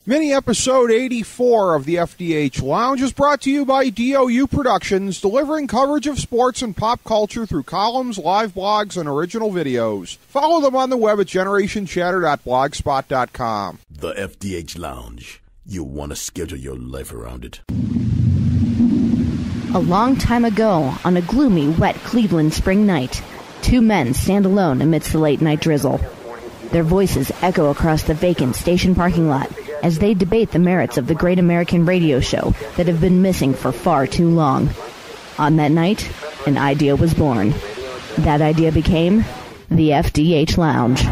Mini episode 84 of the FDH Lounge is brought to you by DOU Productions, delivering coverage of sports and pop culture through columns, live blogs, and original videos. Follow them on the web at generationchatter.blogspot.com. The FDH Lounge. You want to schedule your life around it. A long time ago, on a gloomy, wet Cleveland spring night, two men stand alone amidst the late-night drizzle. Their voices echo across the vacant station parking lot as they debate the merits of the great American radio show that have been missing for far too long. On that night, an idea was born. That idea became the FDH Lounge.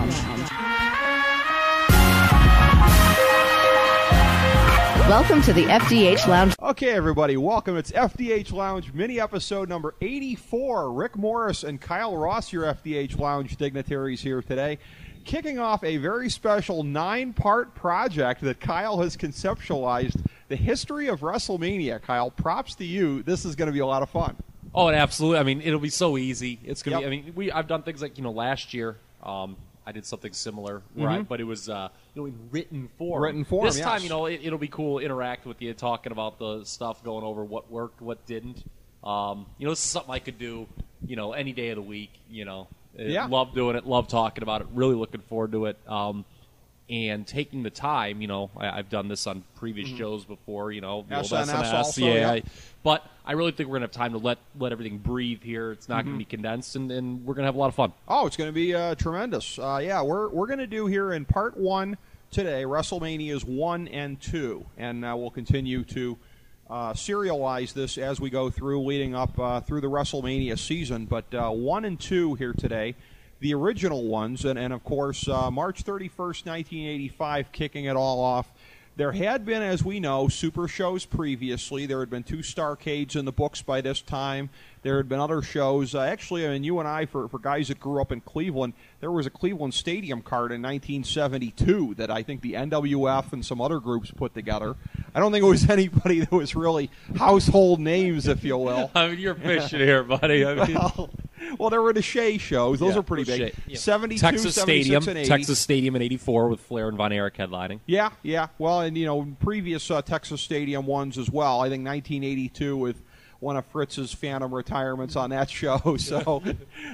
Welcome to the FDH Lounge. Okay, everybody, welcome. It's FDH Lounge mini episode number 84. Rick Morris and Kyle Ross, your FDH Lounge dignitaries here today, kicking off a very special 9-part project that Kyle has conceptualized, the history of WrestleMania. Kyle, props to you. This is going to be a lot of fun. Oh, absolutely. I mean, it'll be so easy. It's going to be, I mean, I've done things like, last year, I did something similar, right? But it was, in written form. Written form, This yes. time, it'll be cool to interact with you, talking about the stuff, going over what worked, what didn't. This is something I could do, any day of the week, Yeah. Love doing it, love talking about it, really looking forward to it. And taking the time, I've done this on previous shows before, the old SNS also, yeah. But I really think we're going to have time to let everything breathe here. It's not going to be condensed, and we're going to have a lot of fun. Oh, it's going to be tremendous. We're going to do here in part 1 today, WrestleManias 1 and 2. And we'll continue to serialize this as we go through, leading up through the WrestleMania season. But 1 and 2 here today, the original ones, and of course, March 31st, 1985, kicking it all off. There had been, as we know, super shows previously. There had been 2 Starcades in the books by this time. There had been other shows. Actually, I mean, you and I, for guys that grew up in Cleveland, there was a Cleveland Stadium card in 1972 that I think the NWF and some other groups put together. I don't think it was anybody that was really household names, if you will. I mean, you're fishing here, buddy. I mean, well, there were the Shea shows. Those are pretty big. Yeah. 72, Texas 76, Stadium, and 80. Texas Stadium in '84 with Flair and Von Erich headlining. Yeah. Well, and, previous Texas Stadium ones as well. I think 1982 with one of Fritz's phantom retirements on that show. So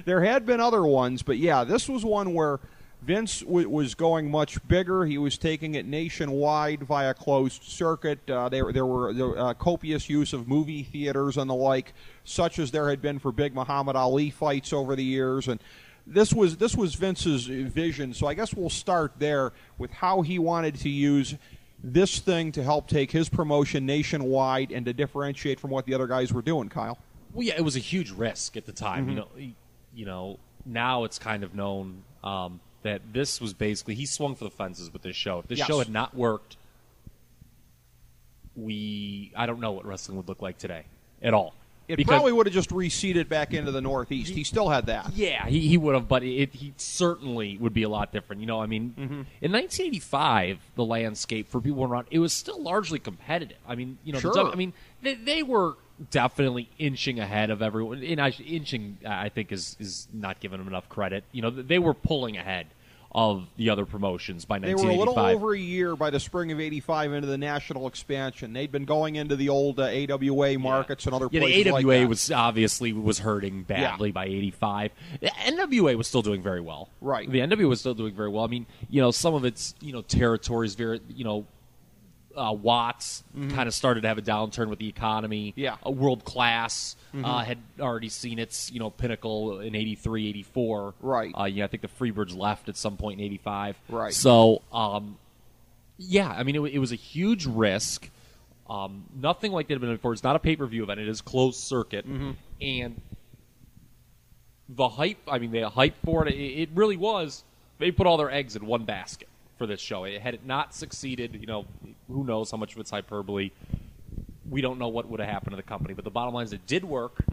there had been other ones. But, yeah, this was one where Vince was going much bigger. He was taking it nationwide via closed circuit. There were copious use of movie theaters and the like, such as there had been for big Muhammad Ali fights over the years. And this was Vince's vision. So I guess we'll start there with how he wanted to use this thing to help take his promotion nationwide and to differentiate from what the other guys were doing, Kyle. Well, yeah, it was a huge risk at the time. Now it's kind of known that this was basically, he swung for the fences with this show. If this show had not worked, I don't know what wrestling would look like today at all. It probably would have just reseeded back into the Northeast. He still had that. Yeah, he would have, but he certainly would be a lot different. In 1985, the landscape for people around, it was still largely competitive. I mean, sure. They were definitely inching ahead of everyone. And inching, I think, is not giving them enough credit. They were pulling ahead of the other promotions by 1985. They were a little over a year by the spring of 85 into the national expansion. They'd been going into the old AWA markets and other places the AWA like that. was hurting badly by 85. The NWA was still doing very well. Right. The NWA was still doing very well. I mean, some of its, territories very, Watts kind of started to have a downturn with the economy. Yeah. World Class had already seen its pinnacle in 83, 84. Right. I think the Freebirds left at some point in 85. Right. So, it was a huge risk. Nothing like that had been before. It's not a pay-per-view event. It is closed circuit. And the hype, the hype for it, it really was, they put all their eggs in one basket for this show. Had it not succeeded, who knows how much of it's hyperbole. We don't know what would have happened to the company. But the bottom line is it did work,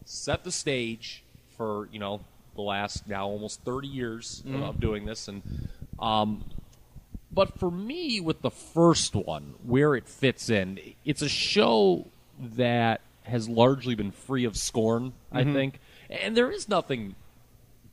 set the stage for, the last now almost 30 years of doing this. And but for me, with the first one, where it fits in, it's a show that has largely been free of scorn, I think. And there is nothing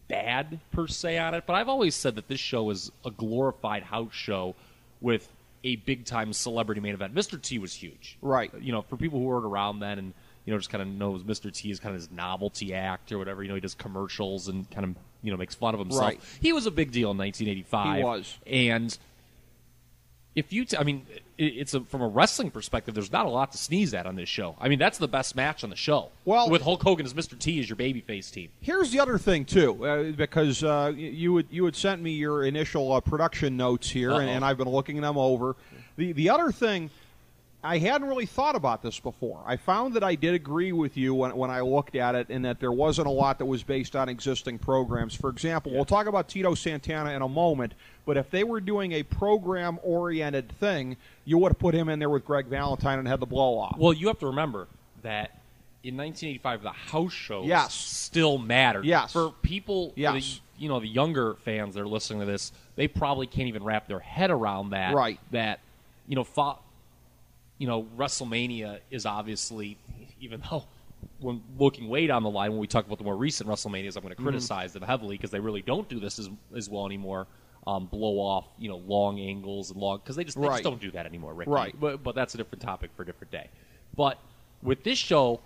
bad per se on it, but I've always said that this show is a glorified house show with a big-time celebrity main event. Mr. T was huge. Right. For people who weren't around then and, just kind of knows Mr. T is kind of his novelty act or whatever. He does commercials and kind of, makes fun of himself. Right. He was a big deal in 1985. He was. And if you, from a wrestling perspective, there's not a lot to sneeze at on this show. That's the best match on the show. Well, with Hulk Hogan as Mr. T as your babyface team. Here's the other thing too, because you had sent me your initial production notes here, and I've been looking them over. The other thing, I hadn't really thought about this before. I found that I did agree with you when I looked at it, and that there wasn't a lot that was based on existing programs. For example, we'll talk about Tito Santana in a moment, but if they were doing a program-oriented thing, you would have put him in there with Greg Valentine and had the blow-off. Well, you have to remember that in 1985, the house shows still mattered. Yes. For people, the younger fans that are listening to this, they probably can't even wrap their head around that. Right. That, WrestleMania is obviously, even though when looking way down the line, when we talk about the more recent WrestleManias, I'm going to criticize them heavily because they really don't do this as well anymore. Blow off, long angles and long, because they just don't do that anymore, Ricky. Right. But that's a different topic for a different day. But with this show,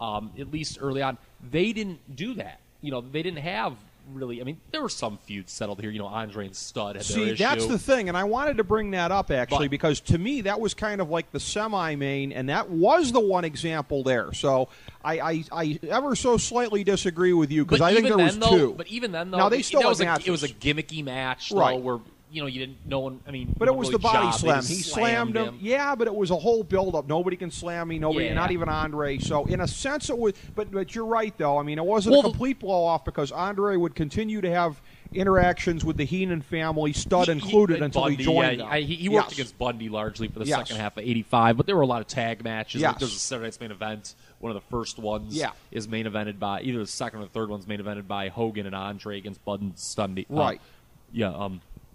at least early on, they didn't do that. They didn't have really. There were some feuds settled here. Andre and Studd had their issue. See, that's the thing, and I wanted to bring that up actually because to me that was kind of like the semi-main, and that was the one example there. So I ever so slightly disagree with you because I think there was two. But even then, though, now they still it was a gimmicky match, though, right? Where you didn't. No one. But it was really the body slam. He slammed him. Yeah, but it was a whole build-up. Nobody can slam me. Nobody, not even Andre. So in a sense, it was. But you're right, though. It wasn't a complete blow-off because Andre would continue to have interactions with the Heenan family, Studd included, until Bundy, he joined them. He worked against Bundy largely for the second half of '85, but there were a lot of tag matches. Yes. There's a Saturday Night's Main Event. One of the first ones is main evented by either the second or the third one's main evented by Hogan and Andre against Bundy and Studd. Right.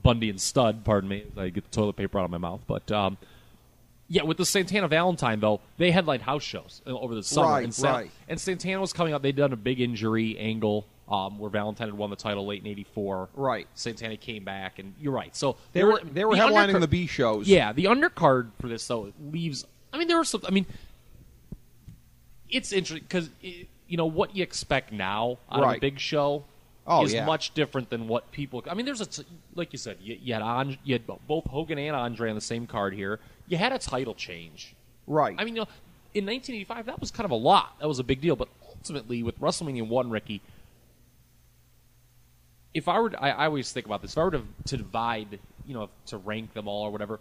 Bundy and Studd, pardon me, as I get the toilet paper out of my mouth. But, with the Santana Valentine, though, they headlined house shows over the summer. And Santana was coming up. They'd done a big injury angle where Valentine had won the title late in '84. Right. Santana came back, and you're right. So they were headlining the B shows. Yeah, the undercard for this, though, leaves... there were some... it's interesting because, what you expect now out of a big show... is much different than what people... there's like you said, you had both Hogan and Andre on the same card here. You had a title change. Right. In 1985, that was kind of a lot. That was a big deal. But ultimately, with WrestleMania 1, Ricky, if I were... I always think about this. If I were to divide, to rank them all or whatever,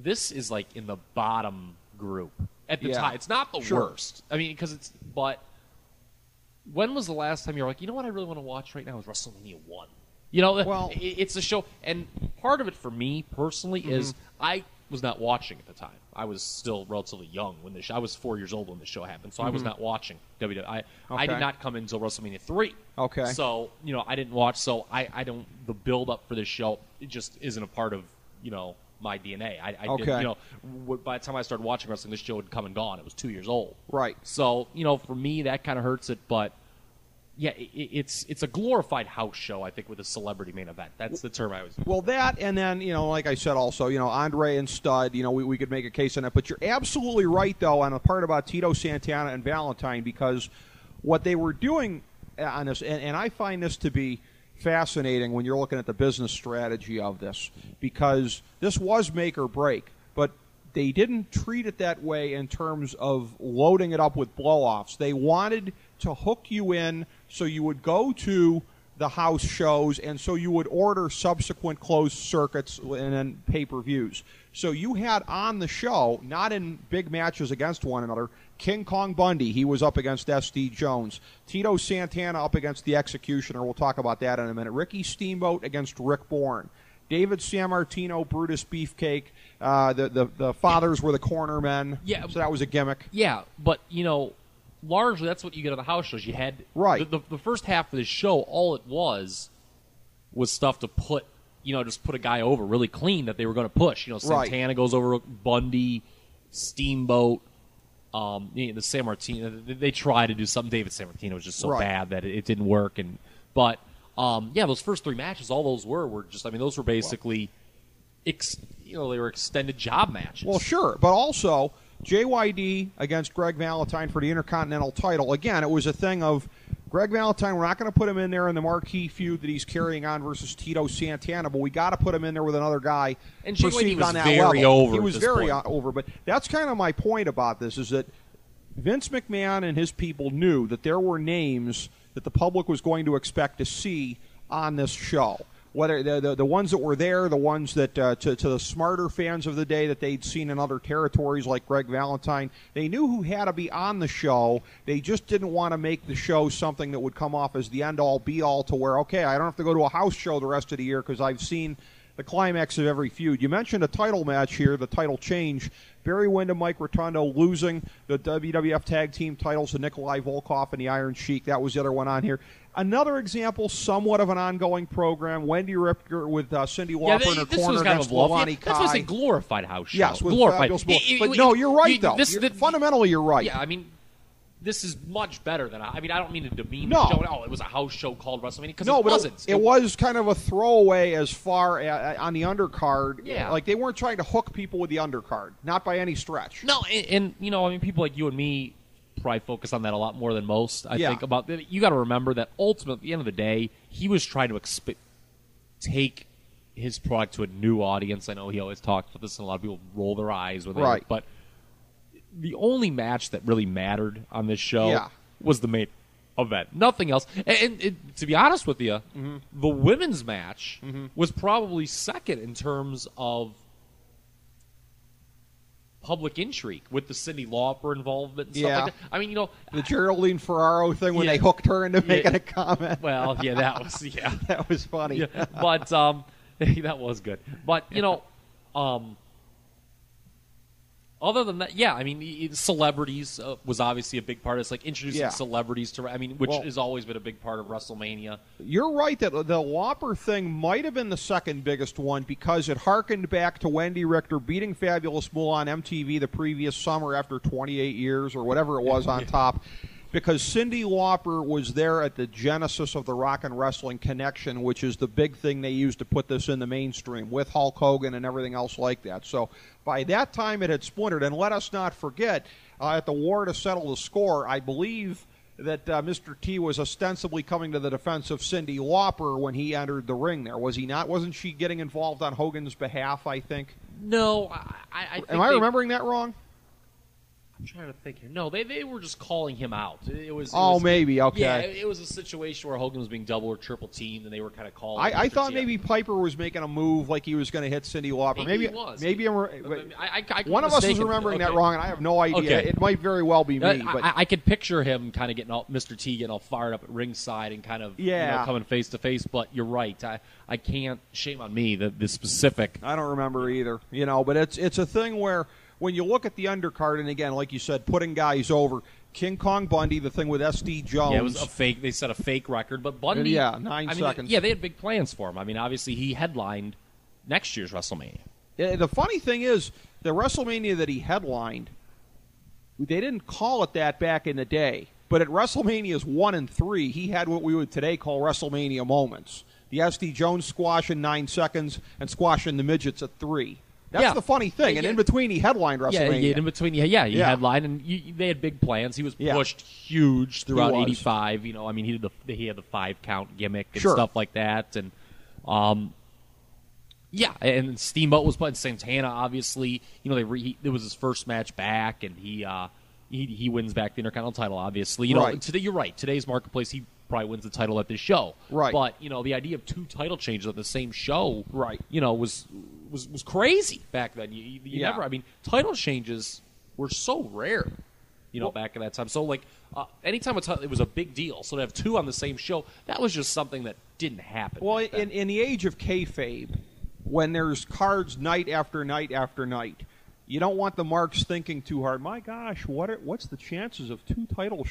this is like in the bottom group at the time. It's not the worst. Because it's... But... When was the last time you were like, you know what I really want to watch right now is WrestleMania 1? It's a show. And part of it for me personally is I was not watching at the time. I was still relatively young when this show. I was 4 years old when the show happened, so I was not watching WWE. I did not come in until WrestleMania 3. Okay. So, I didn't watch. So I don't. The build up for this show, it just isn't a part of, my DNA. I did, by the time I started watching wrestling, this show had come and gone. It was 2 years old. Right. So, for me, that kind of hurts it. But, yeah, it's a glorified house show, I think, with a celebrity main event. That's the term I was using. Well, that, and then, like I said also, Andre and Studd, we could make a case on that. But you're absolutely right, though, on the part about Tito Santana and Valentine, because what they were doing on this, and I find this to be fascinating when you're looking at the business strategy of this, because this was make or break, but they didn't treat it that way in terms of loading it up with blow-offs. They wanted to hook you in so you would go to the house shows, and so you would order subsequent closed circuits and then pay-per-views. So you had on the show, not in big matches against one another, King Kong Bundy, he was up against S.D. Jones. Tito Santana up against the Executioner, we'll talk about that in a minute. Ricky Steamboat against Rick Bourne. David Sammartino, Brutus Beefcake, the fathers were the corner men, so that was a gimmick. Yeah, but, largely that's what you get on the house shows. You had the first half of the show, all it was stuff to put, just put a guy over really clean that they were going to push. Santana goes over Bundy, Steamboat, the Sammartino. They tried to do something. David Sammartino was just so bad that it didn't work. But those first three matches, all those were just. Those were basically. they were extended job matches. Well, sure, but also JYD against Greg Valentine for the Intercontinental title. Again, it was a thing of Greg Valentine, we're not going to put him in there in the marquee feud that he's carrying on versus Tito Santana, but we got to put him in there with another guy and JYD was on that very level. over. He was very point. over, but that's kind of my point about this, is that Vince McMahon and his people knew that there were names that the public was going to expect to see on this show. Whether the ones that were there, the ones that to the smarter fans of the day that they'd seen in other territories like Greg Valentine, they knew who had to be on the show. They just didn't want to make the show something that would come off as the end-all, be-all to where, okay, I don't have to go to a house show the rest of the year because I've seen the climax of every feud. You mentioned a title match here, the title change. Barry Windham, Mike Rotundo losing the WWF Tag Team titles to Nikolai Volkov and the Iron Sheik. That was the other one on here. Another example, somewhat of an ongoing program. Wendy Ripker with Cindy Lauper in her corner against Levani Kai. That's what's a glorified house show. Yes, glorified. But no, you're right, though. Fundamentally, you're right. Yeah, I mean, this is much better than I don't mean to demean no. the show. Oh, it was a house show called WrestleMania because no, it wasn't. It was kind of a throwaway as far on the undercard. Yeah, like they weren't trying to hook people with the undercard, not by any stretch. No, and I mean, people like you and me probably focus on that a lot more than most. I think about you got to remember that ultimately, at the end of the day, he was trying to take his product to a new audience. I know he always talks about this, and a lot of people roll their eyes with it, but the only match that really mattered on this show was the main event. Nothing else. And to be honest with you, the women's match was probably second in terms of public intrigue with the Cyndi Lauper involvement and stuff like that. I mean, the Geraldine Ferraro thing when they hooked her into making a comment. Well, that was that was funny. Yeah, but that was good. But other than that, I mean, celebrities was obviously a big part. It's like introducing celebrities to, which has always been a big part of WrestleMania. You're right that the Lauper thing might have been the second biggest one because it harkened back to Wendy Richter beating Fabulous Moolah on MTV the previous summer after 28 years or whatever it was on top. Because Cyndi Lauper was there at the genesis of the Rock and Wrestling Connection, which is the big thing they used to put this in the mainstream with Hulk Hogan and everything else like that. So by that time it had splintered. And let us not forget, at the War to Settle the Score, I believe that Mr. T was ostensibly coming to the defense of Cyndi Lauper when he entered the ring there. Was he not? Wasn't she getting involved on Hogan's behalf, I think? No. I think Am I remembering that wrong? I'm trying to think here. No, they were just calling him out. It was maybe, okay. Yeah, it was a situation where Hogan was being double or triple teamed, and they were kind of calling. I thought maybe Piper was making a move like he was going to hit Cyndi Lauper. Maybe he was. Maybe one of us is remembering that wrong, and I have no idea. Okay. It might very well be me. But I could picture him kind of getting Mr. T getting all fired up at ringside and kind of coming face to face. But you're right. I can't. Shame on me. The specific. I don't remember either. But it's a thing where, when you look at the undercard, and again, like you said, putting guys over, King Kong Bundy, the thing with S.D. Jones. Yeah, it was a fake. They set a fake record, but Bundy. 9 seconds. They had big plans for him. I mean, obviously, he headlined next year's WrestleMania. The funny thing is, the WrestleMania that he headlined, they didn't call it that back in the day. But at WrestleManias 1 and 3, he had what we would today call WrestleMania moments. The S.D. Jones squash in 9 seconds and squashing the midgets at 3. That's the funny thing. And in between, he headlined WrestleMania. Yeah, in between, he headlined, and they had big plans. He was pushed huge throughout '85. I mean, he had the 5-count gimmick and stuff like that, and and Steamboat was playing Santana. Obviously, it was his first match back, and he wins back the Intercontinental title. Obviously, today you're right. Today's marketplace, he probably wins the title at this show. Right. But the idea of 2 title changes at the same show, was crazy back then. You never. I mean, title changes were so rare, back at that time. So anytime it was a big deal. So to have 2 on the same show, that was just something that didn't happen. Well, in the age of kayfabe, when there's cards night after night after night, you don't want the marks thinking too hard. My gosh, what's the chances of 2 title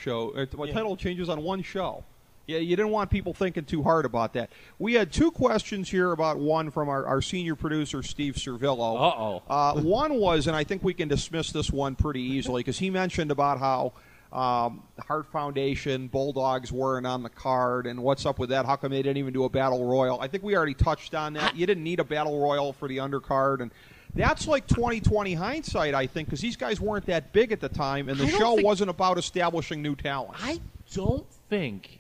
changes on one show? Yeah, you didn't want people thinking too hard about that. We had 2 questions here about one from our senior producer, Steve Servillo. One was, and I think we can dismiss this one pretty easily, because he mentioned about how Hart Foundation, Bulldogs weren't on the card, and what's up with that? How come they didn't even do a Battle Royal? I think we already touched on that. You didn't need a Battle Royal for the undercard, and That's like 20/20 hindsight, I think, because these guys weren't that big at the time, and the show wasn't about establishing new talent. I don't think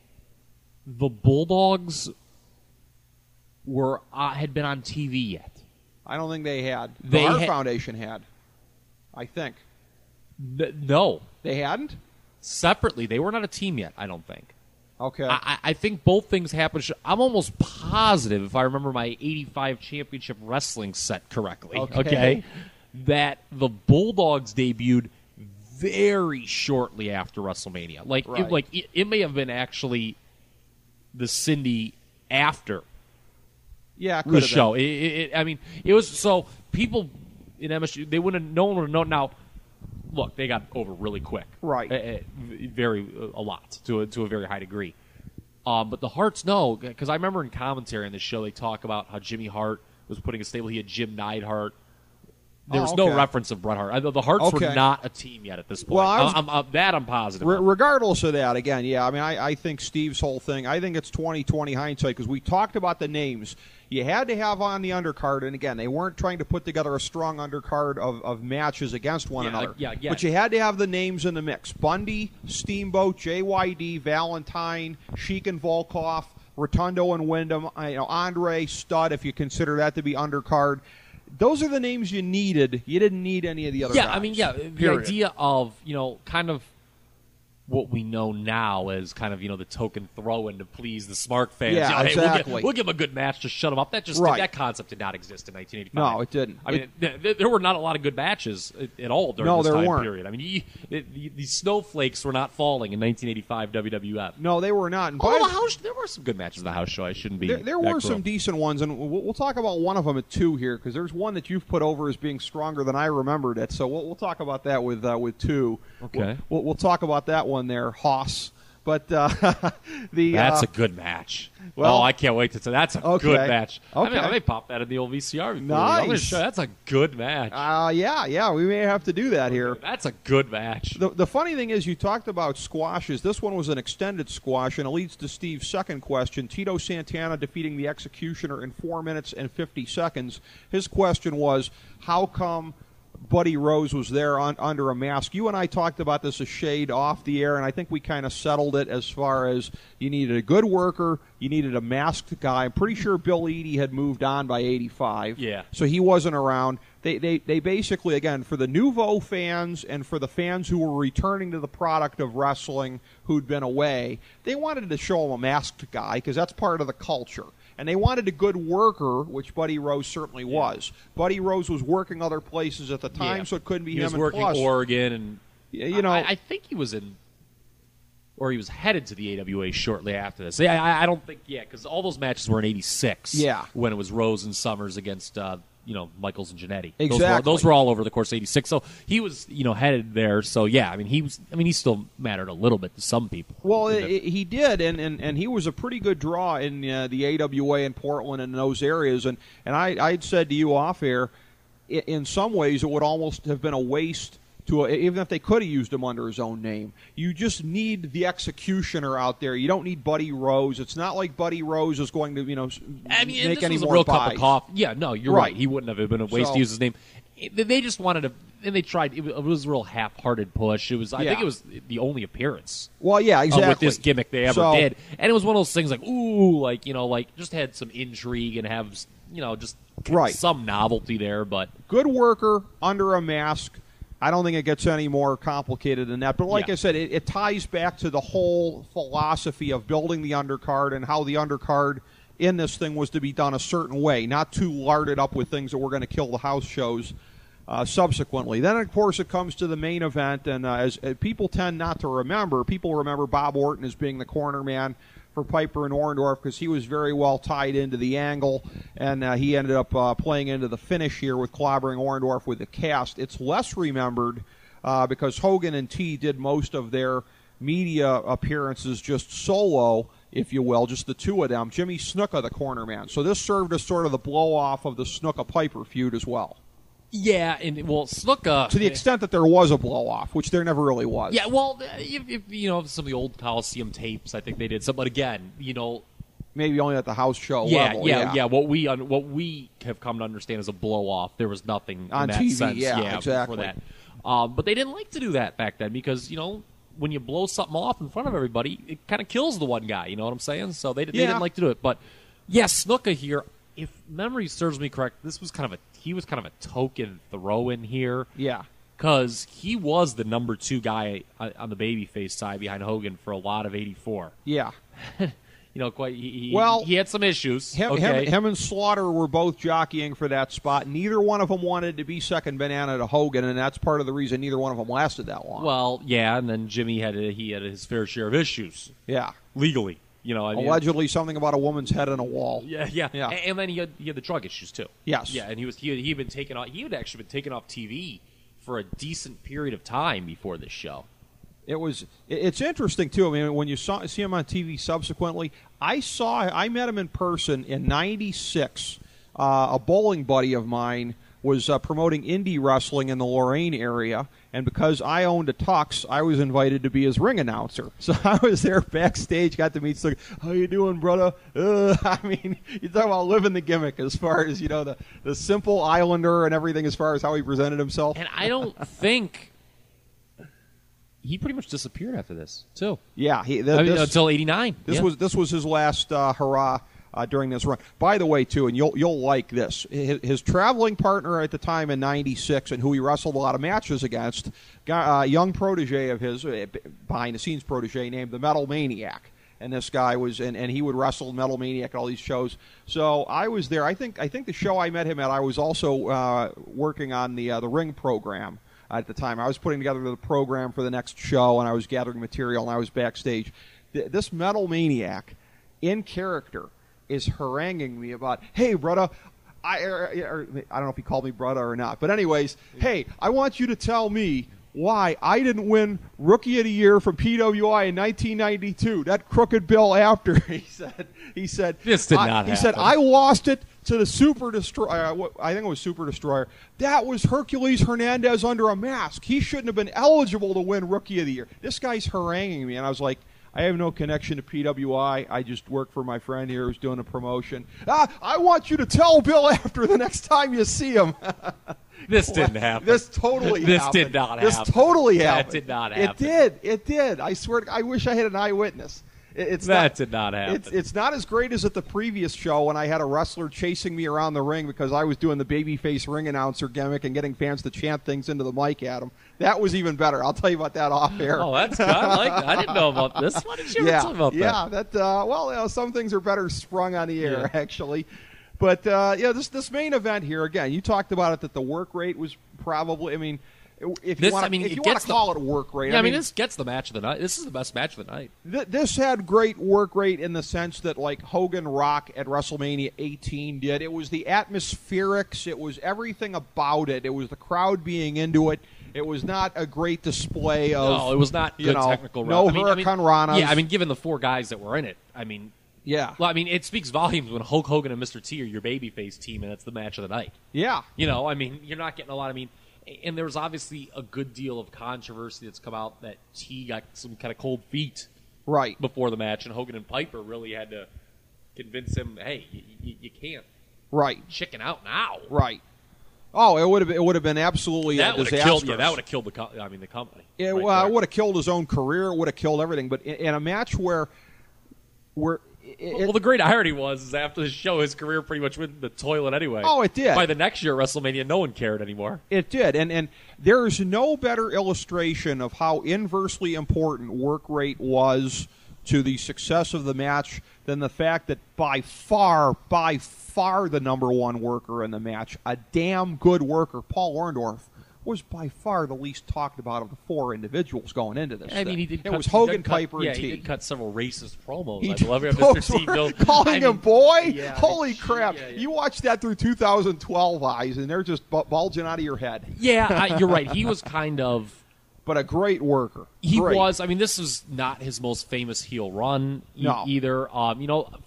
the Bulldogs had been on TV yet. I don't think they had. The Hart Foundation had, I think. No. They hadn't? Separately. They were not a team yet, I don't think. Okay. I think both things happened. I'm almost positive, if I remember my 85 Championship Wrestling set correctly, okay, that the Bulldogs debuted very shortly after WrestleMania. It may have been actually the Cindy after the show. It was so people in MSU, no one would have known. Now, look, they got over really quick, right? A lot to a very high degree. But the Harts know, because I remember in commentary on the show they talk about how Jimmy Hart was putting a stable. He had Jim Neidhart. There was no reference of Bret Hart. The Harts were not a team yet at this point. Well, I'm positive. Regardless of that, again, yeah, I think Steve's whole thing, I think it's 20/20 hindsight, because we talked about the names you had to have on the undercard, and again, they weren't trying to put together a strong undercard of matches against one another. But you had to have the names in the mix. Bundy, Steamboat, JYD, Valentine, Sheik and Volkov, Rotundo and Wyndham, Andre, Studd, if you consider that to be undercard. Those are the names you needed. You didn't need any of the other guys. The idea of, kind of what we know now as kind of, the token throw-in to please the smart fans. Yeah, exactly. We'll give them a good match to shut them up. That concept did not exist in 1985. No, it didn't. There were not a lot of good matches at all during this time period. The snowflakes were not falling in 1985 WWF. No, they were not. There were some good matches in the house show. I shouldn't be. There were some decent ones, and we'll talk about one of them at 2 here, because there's one that you've put over as being stronger than I remembered it. So we'll talk about that with 2. Okay. We'll talk about that one there, Hoss. But that's a good match. Well, I can't wait to say that's a good match. Okay. I may pop that in the old VCR. Nice. I'm gonna show that's a good match. Yeah, we may have to do that here. That's a good match. The funny thing is, you talked about squashes. This one was an extended squash, and it leads to Steve's second question. Tito Santana defeating the Executioner in 4 minutes and 50 seconds. His question was, how come Buddy Rose was there under a mask? You and I talked about this a shade off the air, and I think we kind of settled it as far as you needed a good worker, you needed a masked guy. I'm pretty sure Bill Eadie had moved on by 85, so he wasn't around. They basically, again, for the nouveau fans and for the fans who were returning to the product of wrestling who'd been away, they wanted to show them a masked guy because that's part of the culture. And they wanted a good worker, which Buddy Rose certainly was. Buddy Rose was working other places at the time, so it couldn't be him. He was working Oregon, and I think he was in, or he was headed to the AWA shortly after this. I don't think, because all those matches were in '86. When it was Rose and Summers against Michaels and Jannetty. Exactly. Those were all over the course of '86. So he was, headed there. So he still mattered a little bit to some people. Well, he did, and he was a pretty good draw in the AWA in Portland and those areas. And I'd said to you off air, in some ways it would almost have been a waste even if they could have used him under his own name. You just need the Executioner out there. You don't need Buddy Rose. It's not like Buddy Rose is going to, make any more real cup of coffee. Yeah, no, you're right. He wouldn't have been a waste to use his name. They just wanted to, and they tried. It was a real half-hearted push. It was. I think it was the only appearance. Well, yeah, exactly. With this gimmick they ever did, and it was one of those things like just had some intrigue and have just some novelty there. But good worker under a mask. I don't think it gets any more complicated than that. But like I said, it ties back to the whole philosophy of building the undercard and how the undercard in this thing was to be done a certain way, not too larded up with things that were going to kill the house shows subsequently. Then, of course, it comes to the main event, and as people tend not to remember, people remember Bob Orton as being the corner man for Piper and Orndorff because he was very well tied into the angle, and he ended up playing into the finish here with clobbering Orndorff with the cast. It's less remembered because Hogan and T did most of their media appearances just solo, if you will, just the two of them. Jimmy Snuka, the corner man. So this served as sort of the blow-off of the Snuka-Piper feud as well. Yeah, and Snuka, to the extent that there was a blow-off, which there never really was. Yeah, well, if some of the old Coliseum tapes, I think they did some. But again, maybe only at the house show level. Yeah. What we have come to understand is a blow off. There was nothing on in that TV. sense. Yeah, exactly. For that. But they didn't like to do that back then because when you blow something off in front of everybody, it kind of kills the one guy. You know what I'm saying? So they didn't like to do it. But Snuka here, if memory serves me correct, he was kind of a token throw in here. Yeah. Because he was the number 2 guy on the babyface side behind Hogan for a lot of '84. Yeah. He had some issues. Him and Slaughter were both jockeying for that spot. Neither one of them wanted to be second banana to Hogan, and that's part of the reason neither one of them lasted that long. Well, yeah, and then Jimmy had his fair share of issues. Yeah. Legally. Allegedly something about a woman's head in a wall. Yeah. And then he had the drug issues, too. Yes. Yeah, and he had been taken off. He had actually been taken off TV for a decent period of time before this show. It's interesting too. I mean, when you see him on TV subsequently, I met him in person in '96. A bowling buddy of mine was promoting indie wrestling in the Lorain area, and because I owned a tux, I was invited to be his ring announcer. So I was there backstage, got to meet. So, how you doing, brother? I mean, you talk about living the gimmick as far as the simple Islander and everything as far as how he presented himself. And I don't think he pretty much disappeared after this too. Yeah, until '89. This was his last hurrah. During this run. By the way, too, and you'll like this, his traveling partner at the time in '96 and who he wrestled a lot of matches against, a young protege of his, behind-the-scenes protege named the Metal Maniac. And this guy was, and he would wrestle Metal Maniac at all these shows. So I was there. I think the show I met him at, I was also working on the Ring program at the time. I was putting together the program for the next show, and I was gathering material, and I was backstage. This Metal Maniac, in character, is haranguing me about, hey, brother, I don't know if he called me brother or not, but anyways, hey, I want you to tell me why I didn't win Rookie of the Year from PWI in 1992. That crooked bill after, he said, this did not happen. He said, I lost it to the Super Destroyer. I think it was Super Destroyer. That was Hercules Hernandez under a mask. He shouldn't have been eligible to win Rookie of the Year. This guy's haranguing me, and I was like, I have no connection to PWI. I just work for my friend here who's doing a promotion. I want you to tell Bill after the next time you see him. This didn't happen. This totally happened. This did not happen. This totally happened. That did not happen. It did. I swear. I wish I had an eyewitness. That did not happen. It's not as great as at the previous show when I had a wrestler chasing me around the ring because I was doing the babyface ring announcer gimmick and getting fans to chant things into the mic at him. That was even better. I'll tell you about that off air. Oh, that's good. I like that. I didn't know about this. Why did you ever tell me about that? Yeah, some things are better sprung on the air, actually. But, this main event here, again, you talked about it, that the work rate was probably, I mean, if you want to call it work rate. Yeah, I mean, this gets the match of the night. This is the best match of the night. This had great work rate in the sense that, like Hogan Rock at WrestleMania 18 did. It was the atmospherics. It was everything about it. It was the crowd being into it. It was not a great display of... No, it was not good technical... No Hurricane Ranas. Yeah, I mean, given the 4 guys that were in it, I mean... Yeah. Well, I mean, it speaks volumes when Hulk Hogan and Mr. T are your babyface team, and it's the match of the night. Yeah. I mean, you're not getting a lot... I mean... And there was obviously a good deal of controversy that's come out that T got some kind of cold feet before the match, and Hogan and Piper really had to convince him, hey, you can't chicken out now. Right. Oh, it would have been absolutely disastrous. That would have killed the company. It would have killed his own career. It would have killed everything. But in a match where the great irony is after the show, his career pretty much went in the toilet anyway. Oh, it did. By the next year at WrestleMania, no one cared anymore. It did, and there is no better illustration of how inversely important work rate was to the success of the match than the fact that by far the number one worker in the match, a damn good worker, Paul Orndorff, was by far the least talked about of the 4 individuals going into this. I mean, it was Hogan, Piper, and T. He did cut several racist promos. I love Mr. T. Calling him boy? Yeah, holy crap. Yeah. You watch that through 2012 eyes, and they're just bulging out of your head. Yeah, you're right. He was kind of... But a great worker. He was. I mean, this was not his most famous heel run either.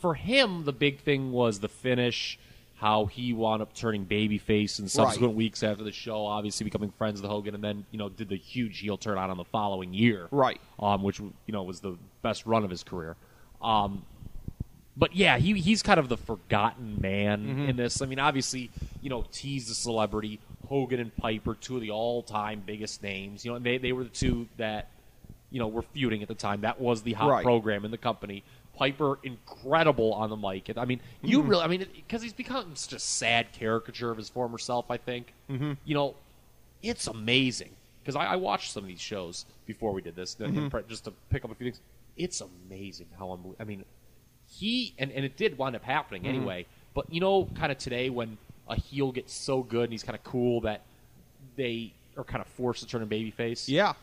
For him, the big thing was the finish, how he wound up turning babyface in subsequent weeks after the show, obviously becoming friends with Hogan, and then, did the huge heel turn on the following year. Right. Which, was the best run of his career. But yeah, he's kind of the forgotten man in this. I mean, obviously, T's the celebrity. Hogan and Piper, two of the all-time biggest names. And they were the two that, were feuding at the time. That was the hot program in the company. Piper, incredible on the mic. I mean, because he's become such a sad caricature of his former self, I think. It's amazing. Because I watched some of these shows before we did this, just to pick up a few things. It's amazing how and it did wind up happening anyway. But kind of today when a heel gets so good and he's kind of cool that they are kind of forced to turn a babyface. Yeah.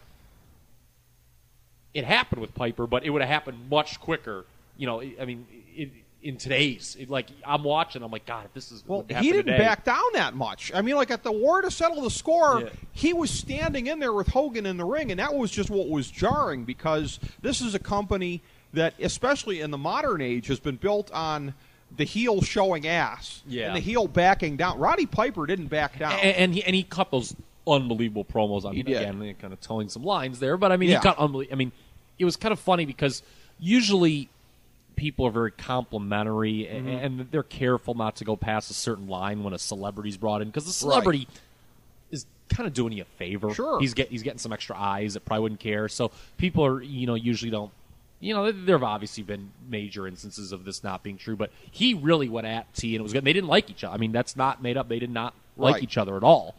It happened with Piper, but it would have happened much quicker. In today's, I'm watching, I'm like, God, if this is well, he didn't back down that much. I mean, at the war to settle the score, he was standing in there with Hogan in the ring, and that was just what was jarring because this is a company that, especially in the modern age, has been built on the heel showing ass and the heel backing down. Roddy Piper didn't back down, and he cut those unbelievable promos. Again, kind of telling some lines there, but he cut unbelievable. I mean, it was kind of funny because usually people are very complimentary and they're careful not to go past a certain line when a celebrity's brought in because the celebrity is kind of doing you a favor. Sure, he's getting some extra eyes that probably wouldn't care. So people are usually don't. There have obviously been major instances of this not being true, but he really went at T, and it was good. And they didn't like each other. I mean, that's not made up. They did not like each other at all.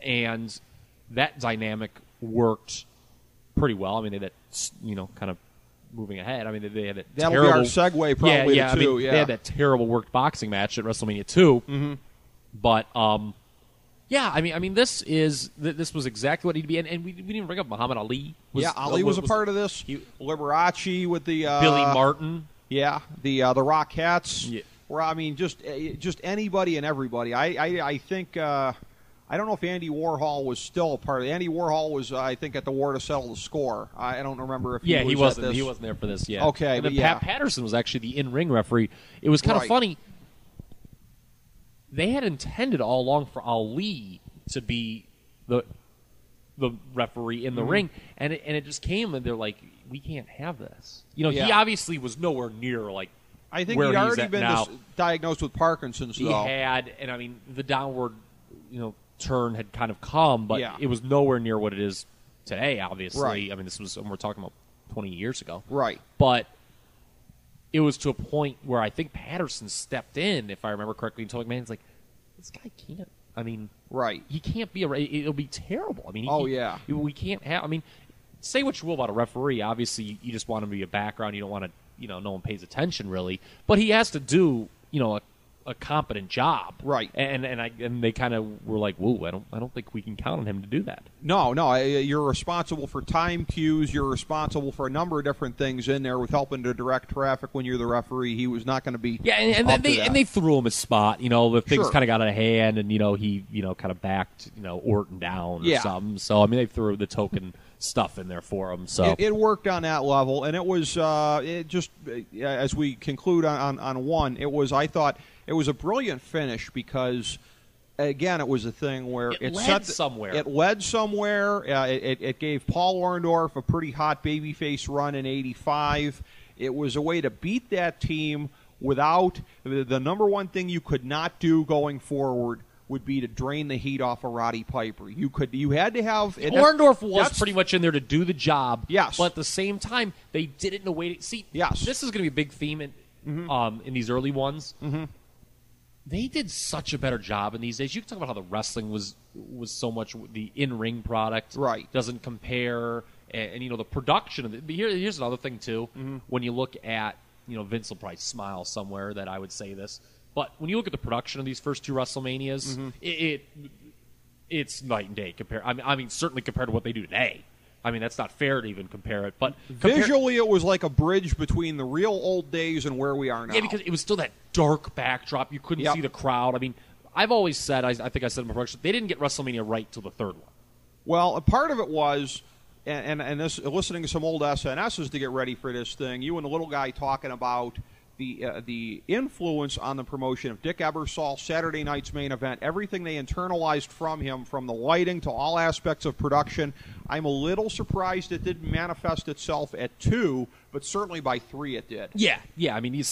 And that dynamic worked pretty well. I mean, they had that, kind of moving ahead. I mean, they had that That'll terrible... be our segue probably to 2. They had that terrible worked boxing match at WrestleMania 2. But, this was exactly what it needed to be. And we didn't even bring up Muhammad Ali. Ali was a part of this. Liberace with the Billy Martin. Yeah, the Rockettes. Yeah. Where just anybody and everybody. I think I don't know if Andy Warhol was still a part of it. Andy Warhol was, I think, at the war to settle the score. I don't remember if he was wasn't. At this. He wasn't there for this. Yeah. Okay, and then Pat Patterson was actually the in-ring referee. It was kind of funny. They had intended all along for Ali to be the referee in the ring, and it just came, and they're like, we can't have this. He obviously was nowhere near I think where he'd already been now. Diagnosed with Parkinson's. He had, and the downward, turn had kind of come, but it was nowhere near what it is today. Obviously, right. I mean, this was we're talking about 20 years ago, right? But it was to a point where I think Patterson stepped in, if I remember correctly, and told McMahon, "It's like this guy can't. I mean, right? He can't be it'll be terrible. I mean, we can't have. I mean, say what you will about a referee. Obviously, you just want him to be a background. You don't want to, no one pays attention really, but he has to do, a competent job, right? And they kind of were like, "Whoa, I don't think we can count on him to do that." No, you're responsible for time cues. You're responsible for a number of different things in there with helping to direct traffic when you're the referee. He was not going to be and they threw him a spot. The things kind of got out of hand, and he kind of backed Orton down or something. So I mean, they threw the token stuff in there for him. So it worked on that level, and it was as we conclude on one, it was, I thought, it was a brilliant finish because, again, it was a thing where it led somewhere. It led somewhere. It gave Paul Orndorff a pretty hot babyface run in '85. It was a way to beat that team without the number one thing you could not do going forward would be to drain the heat off of Roddy Piper. You had to have... Orndorff was pretty much in there to do the job. Yes. But at the same time, they did it in a way to... See, yes. This is going to be a big theme in these early ones. Mm-hmm. They did such a better job in these days. You can talk about how the wrestling was so much... The in-ring product doesn't compare. And the production of it... Here's another thing, too. Mm-hmm. When you look at... Vince will probably smile somewhere that I would say this. But when you look at the production of these first two WrestleManias, it's night and day compared. I mean, certainly compared to what they do today. I mean, that's not fair to even compare it. But visually, it was like a bridge between the real old days and where we are now. Yeah, because it was still that dark backdrop. You couldn't see the crowd. I mean, I've always said, I think I said in my production, they didn't get WrestleMania right till the third one. Well, a part of it was, and this, listening to some old SNSs to get ready for this thing, you and the little guy talking about the influence on the promotion of Dick Ebersol, Saturday night's main event, everything they internalized from him, from the lighting to all aspects of production, I'm a little surprised it didn't manifest itself at 2, but certainly by 3 it did. Yeah. I mean, the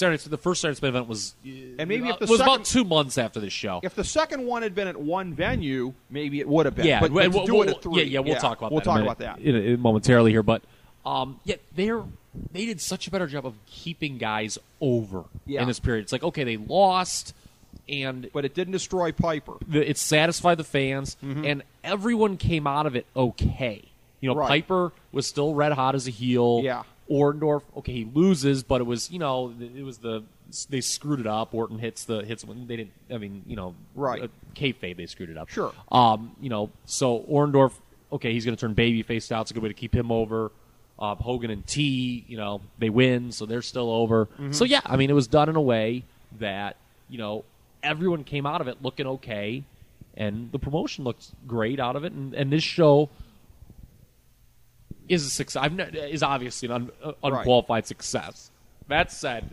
first Saturday's main event was, and maybe if the was second, about 2 months after this show. If the second one had been at one venue, maybe it would have been. Yeah, but to do it at 3. Yeah, we'll talk about we'll that. Talk about that momentarily here, but they did such a better job of keeping guys over in this period. It's like, okay, they lost, but it didn't destroy Piper. It satisfied the fans, and everyone came out of it okay. Right. Piper was still red hot as a heel. Yeah. Orndorff, okay, he loses, but it was they screwed it up. Orton hits when they didn't. I mean, right. Kayfabe, they screwed it up. Sure. So Orndorff, okay, he's going to turn babyface out. It's a good way to keep him over. Hogan and T, they win, so they're still over. So yeah, I mean, it was done in a way that everyone came out of it looking okay, and the promotion looked great out of it. And this show is a success. Is obviously an unqualified success. That said,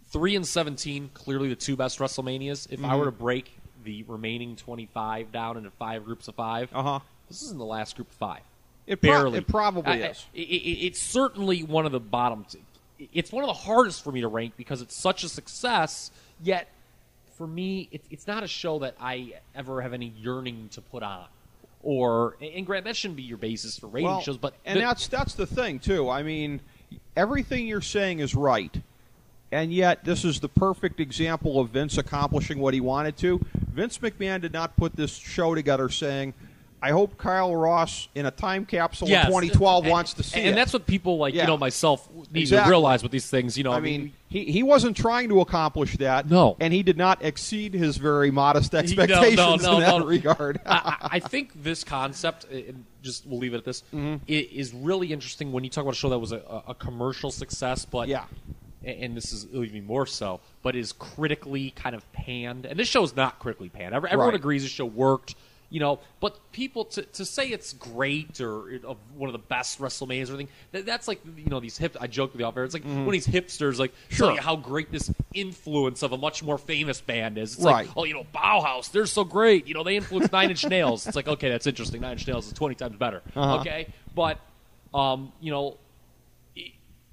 3 and 17, clearly the 2 best WrestleManias. If I were to break the remaining 25 down into 5 groups of 5, this isn't the last group of 5. It barely. It probably is. It's certainly one of the bottom. It's one of the hardest for me to rank because it's such a success. Yet, for me, it's not a show that I ever have any yearning to put on. And Grant, that shouldn't be your basis for rating shows. But that's the thing too. I mean, everything you're saying is right, and yet this is the perfect example of Vince accomplishing what he wanted to. Vince McMahon did not put this show together saying, I hope Kyle Ross in a time capsule in 2012 wants to see it. And that's what people myself need to realize with these things. I mean, he wasn't trying to accomplish that. No. And he did not exceed his very modest expectations in that regard. I think this concept, we'll leave it at this, is really interesting when you talk about a show that was a commercial success, but and this is even more so, but is critically kind of panned. And this show is not critically panned. Everyone agrees this show worked. But people to say it's great or one of the best WrestleManias or anything, that's like these hip. I joked with the off-air. It's like one of these hipsters showing you how great this influence of a much more famous band is. It's like, Bauhaus, they're so great. They influenced Nine Inch Nails. It's like, okay, that's interesting. 9 Inch Nails is 20 times better. Okay, but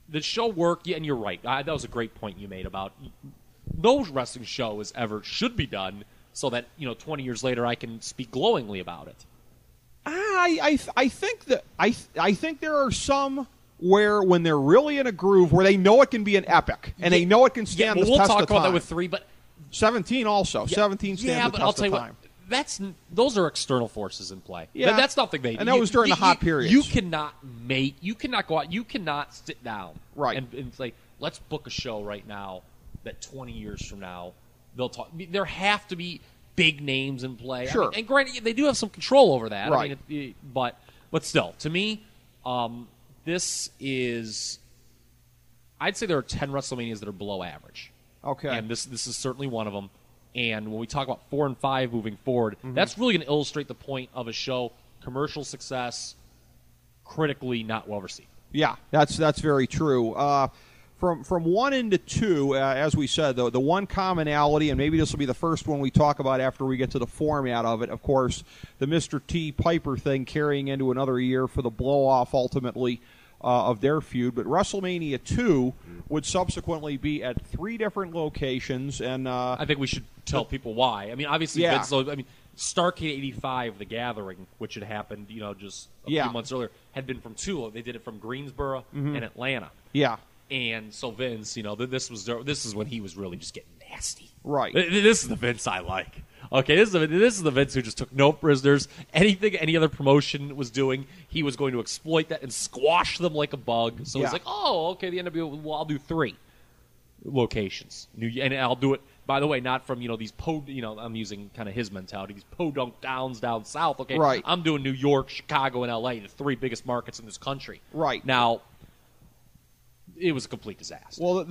the show worked. Yeah, and you're right. That was a great point you made about no wrestling show should be done so that 20 years later I can speak glowingly about it. I think there are some where when they're really in a groove where they know it can be an epic and they know it can stand the test of time. We'll talk about that with 3, but 17 also. 17 stands the test of time. Those are external forces in play. Yeah. That's nothing they. And that was during the hot periods. You cannot go out. You cannot sit down. Right. And say, let's book a show right now that 20 years from now they'll talk. There have to be big names in play. Sure. And granted, they do have some control over that. Right. But still, to me, this is. I'd say there are 10 WrestleManias that are below average. Okay. And this is certainly one of them. And when we talk about 4 and 5 moving forward, that's really going to illustrate the point of a show: commercial success, critically not well received. Yeah, that's very true. From 1 into 2, as we said, though, the one commonality, and maybe this will be the first one we talk about after we get to the format of it, of course, the Mr. T. Piper thing carrying into another year for the blow-off, ultimately, of their feud. But WrestleMania 2 would subsequently be at 3 different locations. And I think we should tell people why. I mean, obviously, Starrcade 85, The Gathering, which had happened, just a few months earlier, had been from 2. They did it from Greensboro and Atlanta. Yeah. And so Vince, this is when he was really just getting nasty. Right. This is the Vince I like. Okay, this is the Vince who just took no prisoners. Anything any other promotion was doing, he was going to exploit that and squash them like a bug. So he's like, oh, okay, the NWO, well, I'll do 3 locations. And I'll do it, by the way, not from, these I'm using kind of his mentality, these podunk downs down south. Okay, right. I'm doing New York, Chicago, and LA, the 3 biggest markets in this country. Right. Now, it was a complete disaster. Well,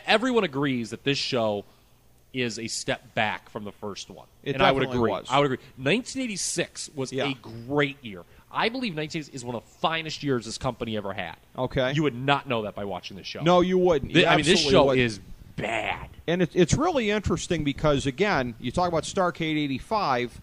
everyone agrees that this show is a step back from the first one. It I would definitely agree. was. I would agree. 1986 was a great year. I believe 1986 is one of the finest years this company ever had. Okay. You would not know that by watching this show. No, you wouldn't. You this show wouldn't. is bad. And it's really interesting because, again, you talk about Starrcade 85,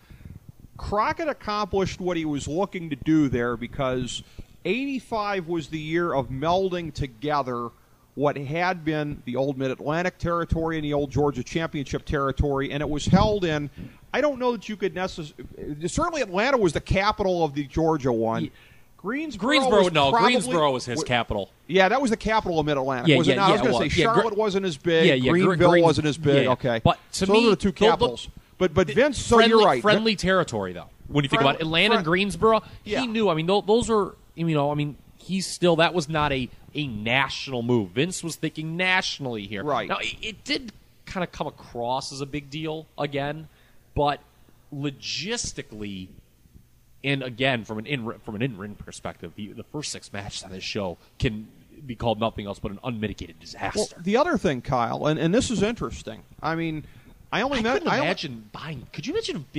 Crockett accomplished what he was looking to do there because 85 was the year of melding together what had been the old Mid-Atlantic territory and the old Georgia Championship territory, and it was held in, I don't know that you could necessarily, certainly Atlanta was the capital of the Georgia one. Greensboro was his capital. Yeah, that was the capital of Mid-Atlantic. Yeah, was it not? I was going to say Charlotte wasn't as big. Greenville wasn't as big. Okay. But to me, those are the two capitals. But Vince, so you're right. Friendly territory, though. When you think about Atlanta and Greensboro, he knew. I mean, those are, he's still, that was not a national move. Vince was thinking nationally here. Right. Now, it did kind of come across as a big deal again, but logistically, and again, from an in-ring perspective, the first 6 matches on this show can be called nothing else but an unmitigated disaster. Well, the other thing, Kyle, and this is interesting. I mean, Could you imagine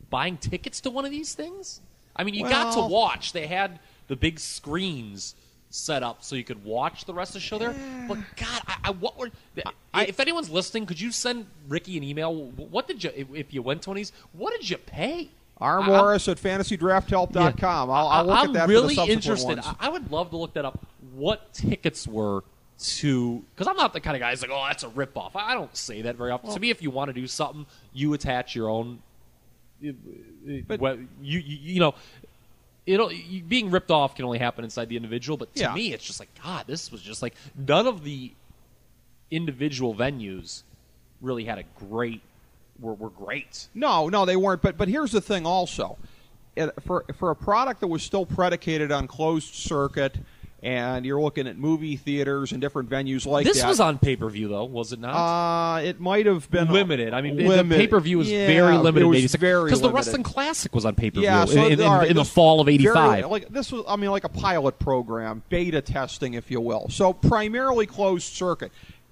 buying tickets to one of these things? I mean, you got to watch. They had the big screens set up so you could watch the rest of the show there. But God, if anyone's listening, could you send Ricky an email? What did you, if you went to one of these, what did you pay? R. Morris at FantasyDraftHelp.com. I'll look at that really for the interested. ones. I would love to look that up. What tickets were to, because I'm not the kind of guy who's like, oh, that's a ripoff. I don't say that very often. To me, if you want to do something, you attach your own. But being ripped off can only happen inside the individual. But to me, it's just like, God, this was just like none of the individual venues really had a great. Were great. No, they weren't. But here's the thing also. For a product that was still predicated on closed circuit, and you're looking at movie theaters and different venues like that. This was on pay-per-view, though, was it not? It might have been limited. I mean, the pay-per-view was very limited. It was very because the Wrestling Classic was on pay-per-view in the this fall of '85. This was, like a pilot program, beta testing, if you will. So primarily closed circuit.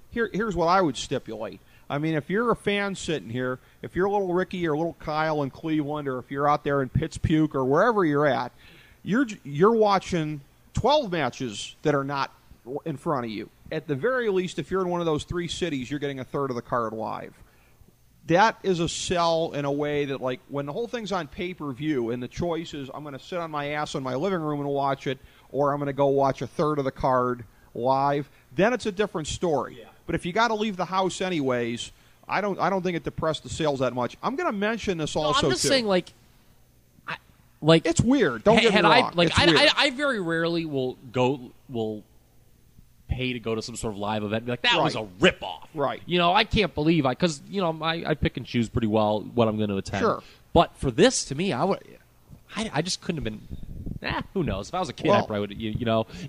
Here's what I would stipulate. I mean, if you're a fan sitting here, if you're little Ricky or little Kyle in Cleveland, or if you're out there in Pittsburgh or wherever you're at, you're watching 12 matches that are not in front of you. At the very least, if you're in one of those 3 cities, you're getting a third of the card live. That is a sell in a way that, like, when the whole thing's on pay-per-view and the choice is I'm going to sit on my ass in my living room and watch it, or I'm going to go watch a third of the card live, then it's a different story. Yeah. But if you got to leave the house anyways, I don't think it depressed the sales that much. I'm going to mention this also. I'm just saying, it's weird. Don't get me wrong. I very rarely will pay to go to some sort of live event and be like, that was a ripoff. Right. I can't believe because I pick and choose pretty well what I'm going to attend. Sure. But for this, to me, I just couldn't have been. Who knows? If I was a kid, I probably would.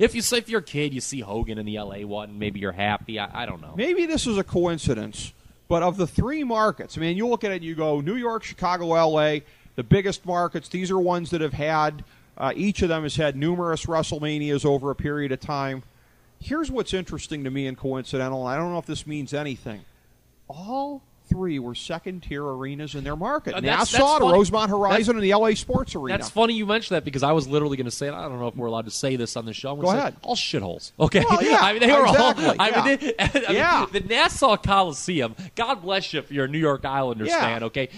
If you're a kid, you see Hogan in the LA one, maybe you're happy. I don't know. Maybe this is a coincidence, but of the 3 markets, I mean, you look at it and you go New York, Chicago, LA, the biggest markets. These are ones that have had each of them has had numerous WrestleManias over a period of time. Here's what's interesting to me and coincidental, and I don't know if this means anything. All 3 were second-tier arenas in their market. Nassau, the Rosemont Horizon, and the LA Sports Arena. That's funny you mentioned that because I was literally going to say it. I don't know if we're allowed to say this on the show. Go ahead. All shitholes. Okay. Well, yeah, I mean, they were exactly. all. The Nassau Coliseum. God bless you if you're a New York Islanders fan. Okay,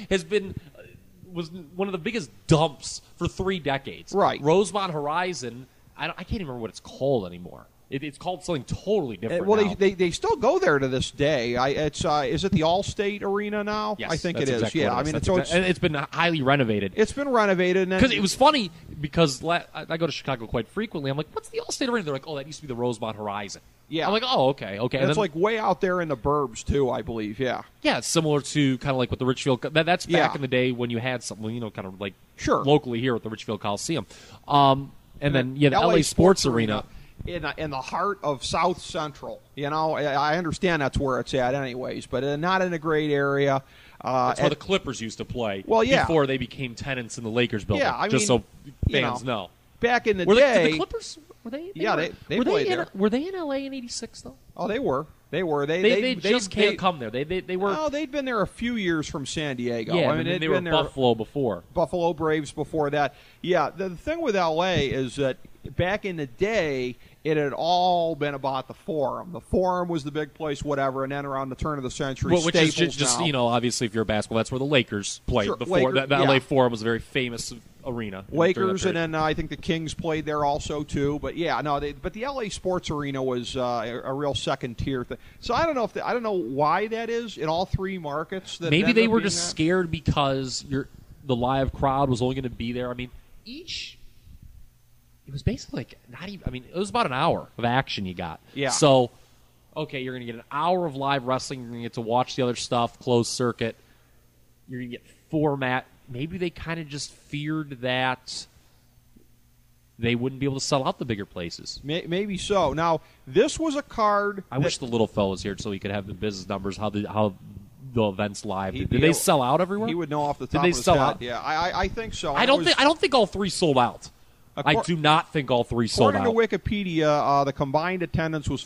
was one of the biggest dumps for 3 decades. Right. Rosemont Horizon. I can't even remember what it's called anymore. It's called something totally different. Well, they still go there to this day. Is it the Allstate Arena now? Yes, I think it exactly is. Yeah, I mean, it's been highly renovated. It's been renovated because it was funny because I go to Chicago quite frequently. I'm like, what's the Allstate Arena? They're like, oh, that used to be the Rosemont Horizon. Yeah, I'm like, oh, okay. And it's like way out there in the burbs too, I believe. Yeah. Yeah, it's similar to kind of like what the Richfield. That's back in the day when you had something, kind of like locally here at the Richfield Coliseum. And then the LA Sports Arena. In the heart of South Central. I understand that's where it's at anyways, but not in a great area. That's where the Clippers used to play before they became tenants in the Lakers building, so fans know. Back in the day... Did the Clippers... Were they? Yeah, were, they were played they there. Were they in L.A. in '86 though? Oh, they were. They were. They just can't come there. They were. Oh, they'd been there a few years from San Diego. Yeah, I mean, they were Buffalo before. Buffalo Braves before that. Yeah, the thing with L.A. is that back in the day, it had all been about the Forum. The Forum was the big place, whatever, and then around the turn of the century, which is Staples just now. obviously, if you're a basketball, that's where the Lakers played. Sure, Before Lakers, the LA yeah. Forum was a very famous arena. Lakers, and then I think the Kings played there also too. But yeah, no, but the LA Sports Arena was a real second tier thing. So I don't know I don't know why that is in all three markets. That maybe they were being just scared because the live crowd was only going to be there. I mean, it was basically like not even. I mean, it was about an hour of action you got. Yeah. So, okay, you're going to get an hour of live wrestling. You're going to get to watch the other stuff, closed circuit. You're going to get format. Maybe they kind of just feared that they wouldn't be able to sell out the bigger places. Maybe so. Now, this was a card. I wish the little fellow was here so he could have the business numbers, how the events live. Did be they able- sell out everywhere? He would know off the top Did they of his sell head. out? Yeah, I think so. I don't think all three sold out. I do not think all three sold out. According to Wikipedia, the combined attendance was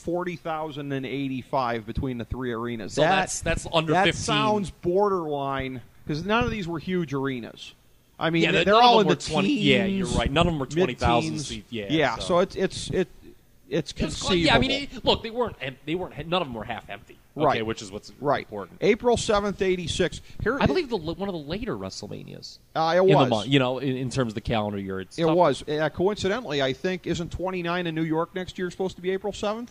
40,085 between the three arenas. So that's under that 15. Sounds borderline because none of these were huge arenas. I mean, Yeah, they're none of all them in were the 20 teens. yeah, you're right. None of them were 20,000 mid-teens. seats. Yeah, Yeah. so It's conceivable. yeah, I mean, look, they weren't. None of them were half empty. Okay, Right. which is what's right. important. April 7th, 86. Here, I believe one of the later WrestleManias. it in the was. month, in terms of the calendar year. It's It tough. was. Coincidentally, I think isn't 29 in New York next year supposed to be April 7th?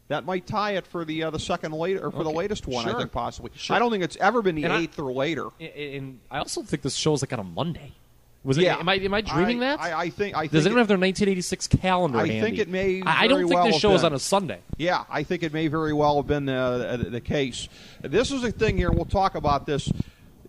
That might tie it for the second later or for the latest one. Sure. I think possibly. Sure. I don't think it's ever been the And 8th or later. And I also think this show is like on a Monday. Was it? Yeah. Am I dreaming that? I think. Does anyone have their 1986 calendar? I handy? think it may. I don't very think well this have show is been. on a Sunday. Yeah, I think it may very well have been the case. This is a thing here. We'll talk about this.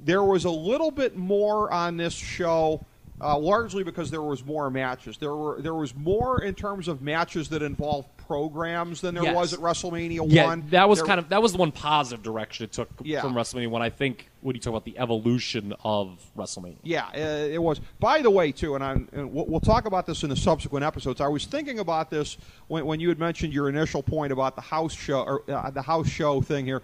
There was a little bit more on this show, largely because there was more matches. There was more in terms of matches that involved programs than there Yes. was at WrestleMania 1. Yeah, that was that was the one positive direction it took Yeah. from WrestleMania 1. I think when you talk about the evolution of WrestleMania. Yeah, it was. By the way, too, and we'll talk about this in the subsequent episodes. I was thinking about this when you had mentioned your initial point about the house show or the house show thing here.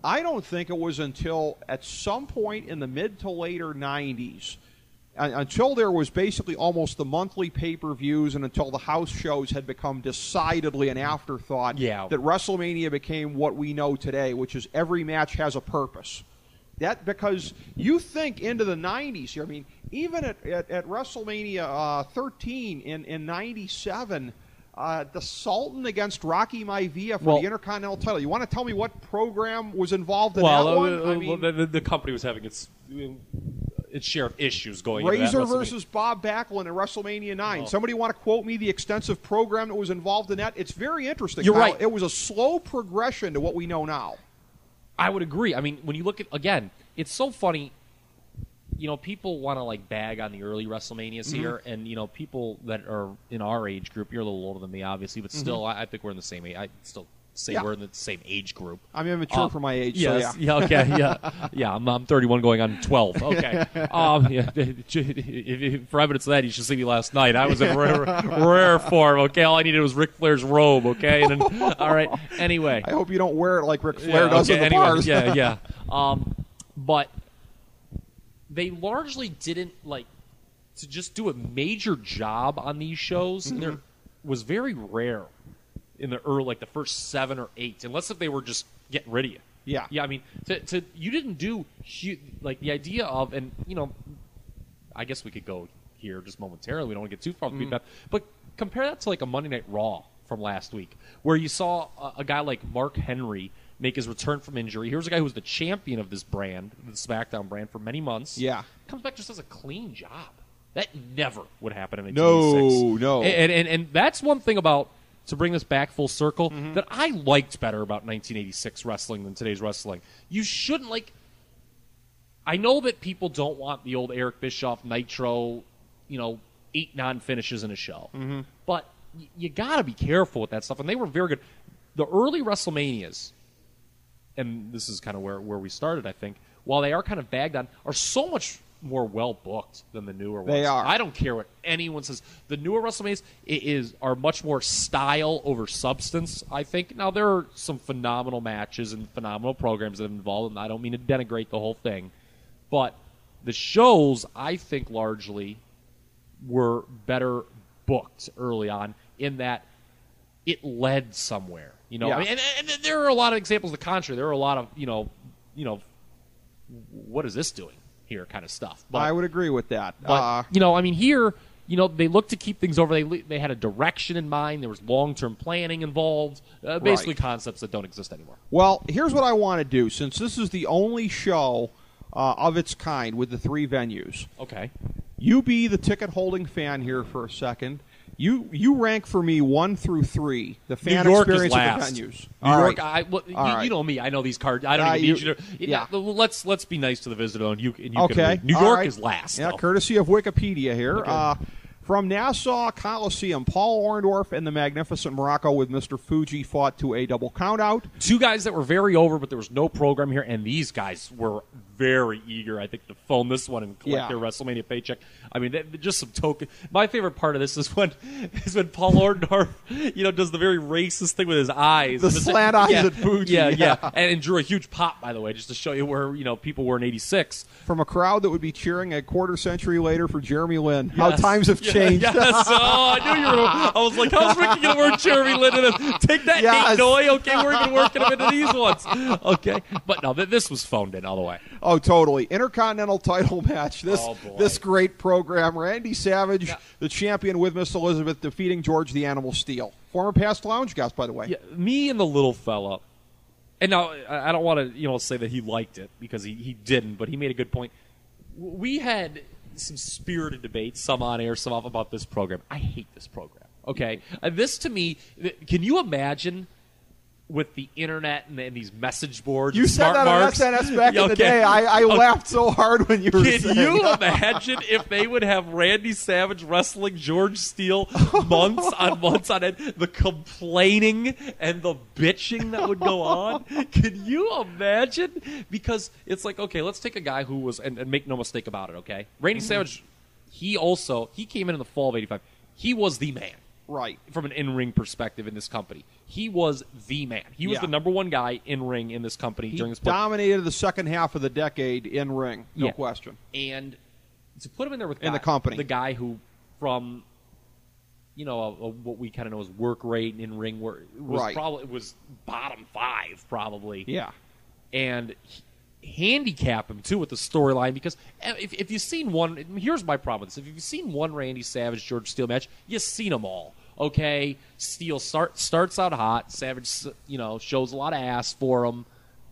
I don't think it was until at some point in the mid to later 90s, until there was basically almost the monthly pay-per-views and until the house shows had become decidedly an afterthought, Yeah. that WrestleMania became what we know today, which is every match has a purpose. That because you think into the 90s here. I mean, even at WrestleMania 13 in 97, the Sultan against Rocky Maivia for the Intercontinental title. You want to tell me what program was involved in that one? I mean, the company was having its share of issues going. Razor into that versus Bob Backlund at WrestleMania 9. Oh. Somebody want to quote me the extensive program that was involved in that? It's very interesting. You're right. It was a slow progression to what we know now. I would agree. I mean, when you look at, again, it's so funny. People want to like bag on the early WrestleManias here, and people that are in our age group. You're a little older than me, obviously, but still, I think we're in the same age. I still say we're in the same age group. I'm immature for my age, Yes, so yeah. Okay, yeah. I'm 31, going on 12. Okay. For evidence of that, you should see me last night. I was in rare form. Okay, all I needed was Ric Flair's robe. Okay, and then all right. Anyway, I hope you don't wear it like Ric Flair does at the anyway, bars. Yeah. But they largely didn't like to just do a major job on these shows. And there was very rare in the early, like the first 7 or 8, unless if they were just getting rid of you. Yeah. I mean, you didn't do like the idea of, and I guess we could go here just momentarily. We don't want to get too far from feedback, but compare that to like a Monday Night Raw from last week, where you saw a guy like Mark Henry make his return from injury. Here's a guy who's the champion of this brand, the SmackDown brand, for many months. Yeah. Comes back just as a clean job. That never would happen in 1986. No. And that's one thing about, to bring this back full circle, that I liked better about 1986 wrestling than today's wrestling. You shouldn't, I know that people don't want the old Eric Bischoff Nitro, 8 non-finishes in a show. But you got to be careful with that stuff. And they were very good. The early WrestleManias, and this is kind of where we started, I think, while they are kind of bagged on, are so much more well booked than the newer ones. They are. I don't care what anyone says. The newer WrestleManias are much more style over substance, I think. Now, there are some phenomenal matches and phenomenal programs that have involved, and I don't mean to denigrate the whole thing. But the shows, I think, largely were better booked early on in that it led somewhere. You know, Yeah. I mean, and there are a lot of examples of the contrary. There are a lot of, you know, what is this doing here kind of stuff. But, I would agree with that. but I mean, here, they looked to keep things over. They had a direction in mind. There was long-term planning involved. Basically, concepts that don't exist anymore. Well, here's what I want to do. Since this is the only show of its kind with the 3 venues, Okay. you be the ticket-holding fan here for a second. You rank for me 1 through 3, the fan New York is experience last. of the venues. New All York, right. you know me. I know these cards. I don't even need you to. yeah. Let's be nice to the visitor, and you Okay. can read. New All York right. is last. Yeah, though. courtesy of Wikipedia here. Okay. From Nassau Coliseum, Paul Orndorff and the Magnificent Morocco with Mr. Fuji fought to a double countout. 2 guys that were very over, but there was no program here, and these guys were very eager, I think, to phone this one and collect their WrestleMania paycheck. I mean, just some token. My favorite part of this is when Paul Orndorff, does the very racist thing with his eyes, The slant eyes at Fuji. yeah, and drew a huge pop, by the way, just to show you where people were in '86. From a crowd that would be cheering a quarter century later for Jeremy Lin. How times have changed. Yes. Oh, I knew you were. I was like, how's Ricky going to work Jeremy Lin in this? Take that, Nate Noy. Okay, we're going to work him into these ones. Okay. But no, this was phoned in all the way. Oh, totally. Intercontinental title match. This great program. Randy Savage, the champion with Miss Elizabeth, defeating George the Animal Steel. Former past lounge guest, by the way. Yeah, me and the little fella. And now, I don't want to say that he liked it, because he didn't, but he made a good point. We had some spirited debates, some on air, some off, about this program. I hate this program. Okay? This, to me, can you imagine with the internet and these message boards? You said that on SNS back in the day. I laughed so hard when you were saying Can you imagine if they would have Randy Savage wrestling George Steele months on end? The complaining and the bitching that would go on. Can you imagine? Because it's like, okay, let's take a guy who was, and make no mistake about it, okay? Randy Savage, he came in the fall of '85. He was the man. Right. From an in-ring perspective in this company. He was the man. He was the number one guy in-ring in this company during this point. He dominated the second half of the decade in-ring, no question. And to put him in there with the company, the guy who, from what we kind of know as work rate in ring, was bottom 5 probably. Yeah. And handicap him too with the storyline, because if you've seen one, here's my problem with this: if you've seen one Randy Savage George Steele match, you've seen them all. Okay, Steele starts out hot. Savage, shows a lot of ass for him.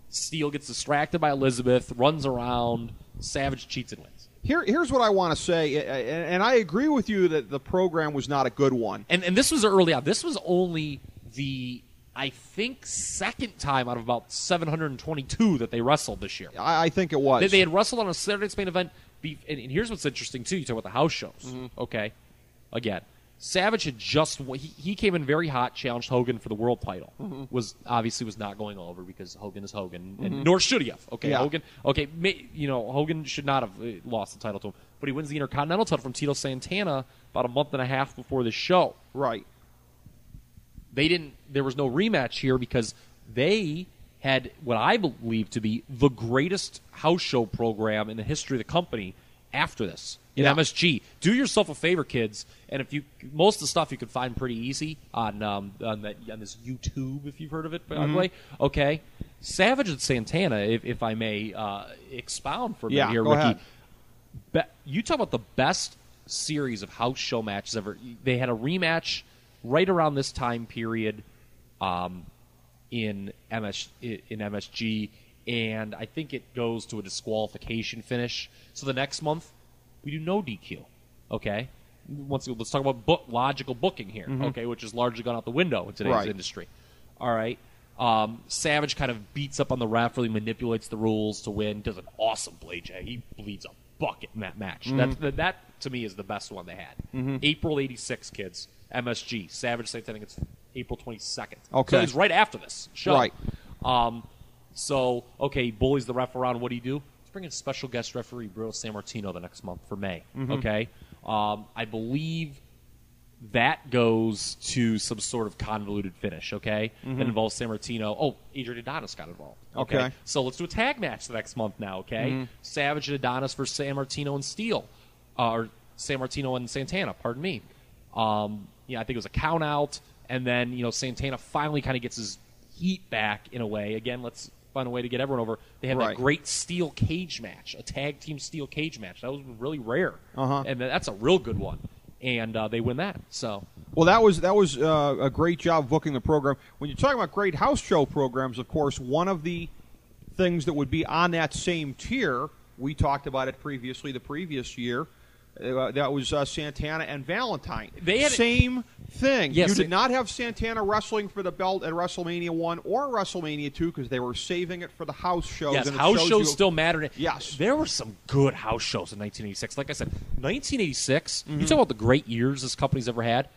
Steele gets distracted by Elizabeth, runs around. Savage cheats and wins. Here's what I want to say, and I agree with you that the program was not a good one. And this was early on. This was only the, I think, second time out of about 722 that they wrestled this year. I think it was. They had wrestled on a Saturday Night's Main Event. And here's what's interesting, too. You talk about the house shows. Mm-hmm. Okay. Again, Savage had he came in very hot, challenged Hogan for the world title. Mm-hmm. Was not going over, because Hogan is Hogan, and nor should he have. Okay, Hogan. Okay, Hogan should not have lost the title to him, but he wins the Intercontinental title from Tito Santana about a month and a half before the show. Right. There was no rematch here, because they had what I believe to be the greatest house show program in the history of the company after this in MSG. Do yourself a favor, kids, and most of the stuff you can find pretty easy on this YouTube, if you've heard of it, by the way. Okay, Savage and Santana, if I may expound for a minute here, go Ricky. ahead. You talk about the best series of house show matches ever. They had a rematch right around this time period in MSG, and I think it goes to a disqualification finish. So the next month, we do no DQ. Okay? Let's talk about logical booking here, okay, which has largely gone out the window in today's industry. All right? Savage kind of beats up on the ref, really manipulates the rules to win, does an awesome blade jag. He bleeds a bucket in that match. That, to me, is the best one they had. April 86, kids. MSG. Savage Santana against April 22nd. Okay. So it was right after this show. Right. So, okay, he bullies the ref around. What do you do? bring in special guest referee Bruno Sammartino the next month for May. Mm-hmm. Okay, I believe that goes to some sort of convoluted finish. Okay, that involves Sammartino. Oh, Adrian Adonis got involved. Okay. So let's do a tag match the next month now. Okay, Savage and Adonis versus Sammartino and Steele, or Sammartino and Santana. Pardon me. I think it was a count out, and then Santana finally kind of gets his heat back in a way. Again, let's find a way to get everyone over. They had that great steel cage match, a tag team steel cage match. That was really rare, and that's a real good one. And they win that. So, well, that was a great job booking the program. When you're talking about great house show programs, of course, one of the things that would be on that same tier, we talked about it previously, the previous year. That was Santana and Valentine. They had same thing. Yes, you did not have Santana wrestling for the belt at WrestleMania 1 or WrestleMania 2 because they were saving it for the house shows. Yes, and house shows still mattered. Yes. There were some good house shows in 1986. Like I said, 1986, you talk about the great years this company's ever had,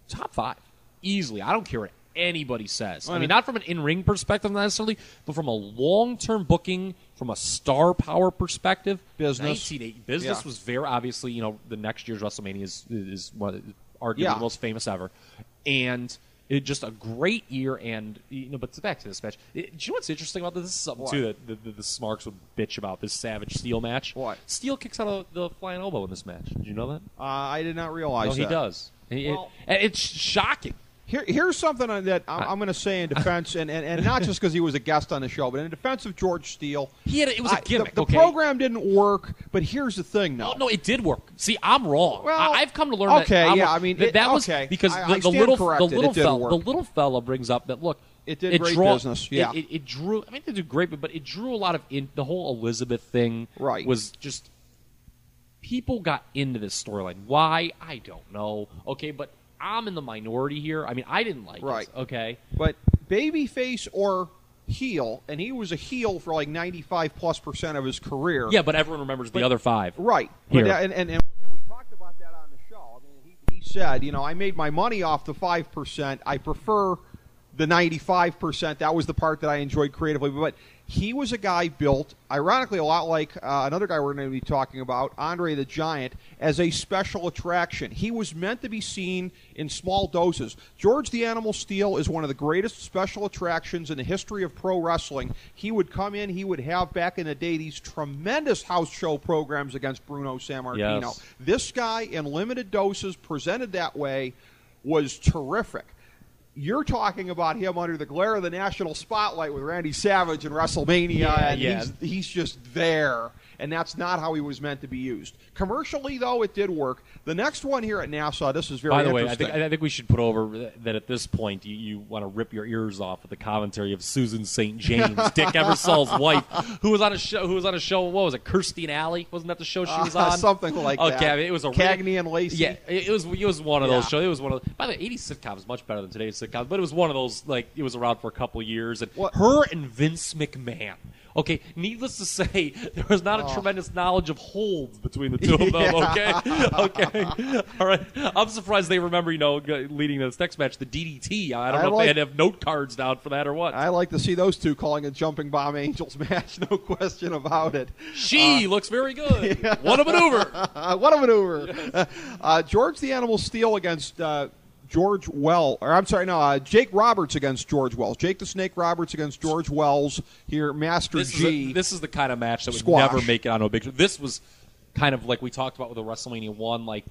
top 5. Easily. I don't care what anybody says. I mean, not from an in-ring perspective necessarily, but from a long-term booking, from a star power perspective. Business was very obviously, the next year's WrestleMania is arguably the most famous ever. And it just a great year, and but back to this match. Do you know what's interesting about this? This is something too that the Smarks would bitch about, this Savage Steel match. What? Steel kicks out of the flying elbow in this match. Did you know that? I did not realize that. No, he does. It's shocking. Here's something that I'm going to say in defense, and not just because he was a guest on the show, but in defense of George Steele. It was a gimmick. The program didn't work, but here's the thing, though. No, it did work. See, I'm wrong. Well, I've come to learn that. Okay, yeah, I mean, that was because the little fella brings up that look. It did great business. Yeah, it drew. I mean, it did great, but it drew a lot of the whole Elizabeth thing. Right. Was just people got into this storyline. Why? I don't know. Okay, but I'm in the minority here. I mean, I didn't like it. Okay, but babyface or heel, and he was a heel for like 95+% of his career. Yeah, but everyone remembers the other 5. Right. Here. But, and we talked about that on the show. I mean, he said, I made my money off the 5%. I prefer the 95%. That was the part that I enjoyed creatively. But he was a guy built, ironically, a lot like another guy we're going to be talking about, Andre the Giant, as a special attraction. He was meant to be seen in small doses. George the Animal Steele is one of the greatest special attractions in the history of pro wrestling. He would come in, he would have back in the day these tremendous house show programs against Bruno Sammartino. Yes. This guy, in limited doses, presented that way, was terrific. You're talking about him under the glare of the national spotlight with Randy Savage and WrestleMania, he's just there, and that's not how he was meant to be used. Commercially, though, it did work. The next one here at Nassau, this is very interesting. By the way, I think we should put over that at this point you want to rip your ears off with the commentary of Susan St. James, Dick Ebersol's wife, who was on a show. What was it, Kirstie Alley? Wasn't that the show she was on? Something like that. Okay, I mean, it was a Cagney and Lacey. Yeah, it was one of those shows. It was one of. By the way, 80s sitcom is much better than today's sitcoms, but it was one of those, like, it was around for a couple years, and her and Vince McMahon. Okay, needless to say, there was not a tremendous knowledge of holds between the two of them, okay? All right. I'm surprised they remember, leading this next match, the DDT. I don't know if they had to have note cards down for that or what. I like to see those two calling a Jumping Bomb Angels match, no question about it. She looks very good. What a maneuver. What a maneuver. George the Animal Steele against Jake Roberts against George Wells. Jake the Snake Roberts against George Wells here, Master G. This is the kind of match that would never make it on a big show. This was kind of like we talked about with the WrestleMania 1, like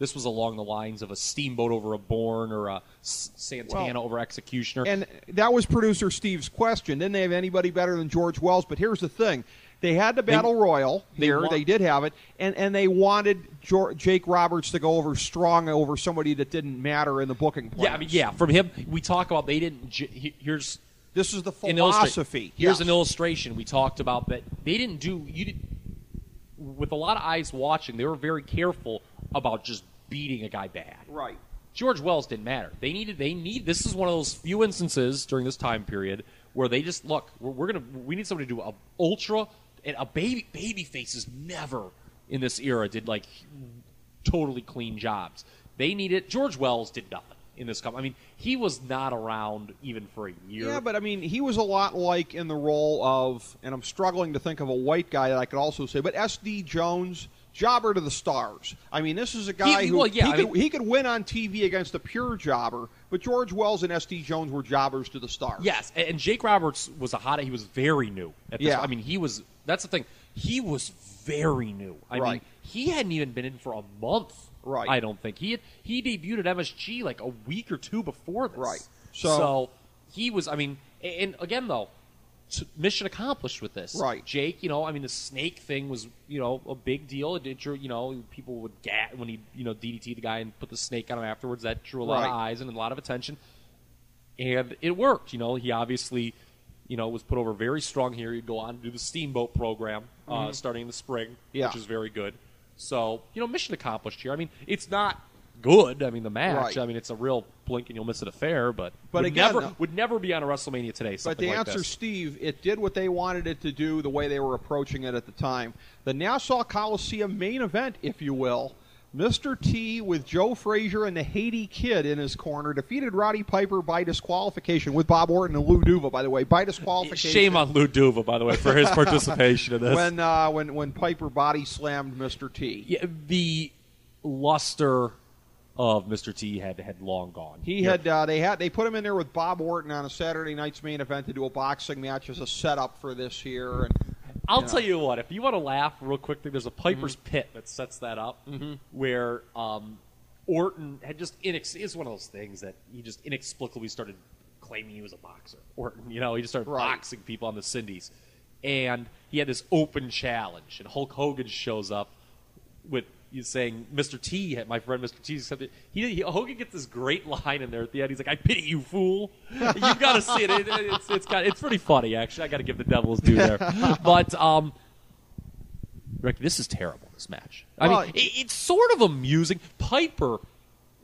this was along the lines of a Steamboat over a Bourne or a Santana over Executioner. And that was producer Steve's question. Didn't they have anybody better than George Wells? But here's the thing. They had the Battle Royal there. They did have it. And they wanted Jake Roberts to go over strong over somebody that didn't matter in the booking plans. From him, we talk about they didn't. This is the philosophy. Here's an illustration. We talked about that they didn't do. With a lot of eyes watching, they were very careful about just beating a guy bad. Right. George Wells didn't matter. This is one of those few instances during this time period where they just look. We need somebody to do a ultra. And a baby faces never in this era did like totally clean jobs. They needed George Wells did nothing. in this company. I mean, he was not around even for a year. Yeah, but I mean, he was a lot like in the role of, and I'm struggling to think of a white guy that I could also say, but S.D. Jones, jobber to the stars. I mean, this is a guy he could win on TV against a pure jobber, but George Wells and S.D. Jones were jobbers to the stars. Yes, and Jake Roberts was a hot. He was very new at this. Yeah. I mean, he was. That's the thing. He was very new. I mean, he hadn't even been in for a month. Right. I don't think he debuted at MSG like a week or two before this. Right. So he was. I mean, and again though, mission accomplished with this. Right. Jake, I mean, the snake thing was, a big deal. It drew, people would gat when he, DDT the guy and put the snake on him afterwards. That drew a lot of eyes and a lot of attention. And it worked. He obviously, was put over very strong here. He'd go on to do the Steamboat program starting in the spring, which is very good. So, mission accomplished here. I mean, it's not good. I mean, the match. I mean, it's a real blink and you'll miss it affair, but would never be on a WrestleMania today. But to answer Steve, it did what they wanted it to do the way they were approaching it at the time. The Nassau Coliseum main event, if you will, Mr. T with Joe Frazier and the Haiti Kid in his corner defeated Roddy Piper by disqualification with Bob Orton and Lou Duva, by the way, by disqualification. Shame on Lou Duva, by the way, for his participation in this. When Piper body slammed Mr. T. Yeah, the luster of Mr. T had long gone. They put him in there with Bob Orton on a Saturday night's main event to do a boxing match as a setup for this here. And I'll tell you what, if you want to laugh real quickly, there's a Piper's Pit that sets that up where Orton had just it's one of those things that he just inexplicably started claiming he was a boxer. Orton, he just started boxing people on the Cindies. And he had this open challenge, and Hulk Hogan shows up with he's saying, Mr. T, my friend Mr. T, accepted. Hogan gets this great line in there at the end. He's like, I pity you, fool. You've got to see it. It's pretty funny, actually. I got to give the devil his due there. But, Rick, this is terrible, this match. I mean, it's sort of amusing. Piper.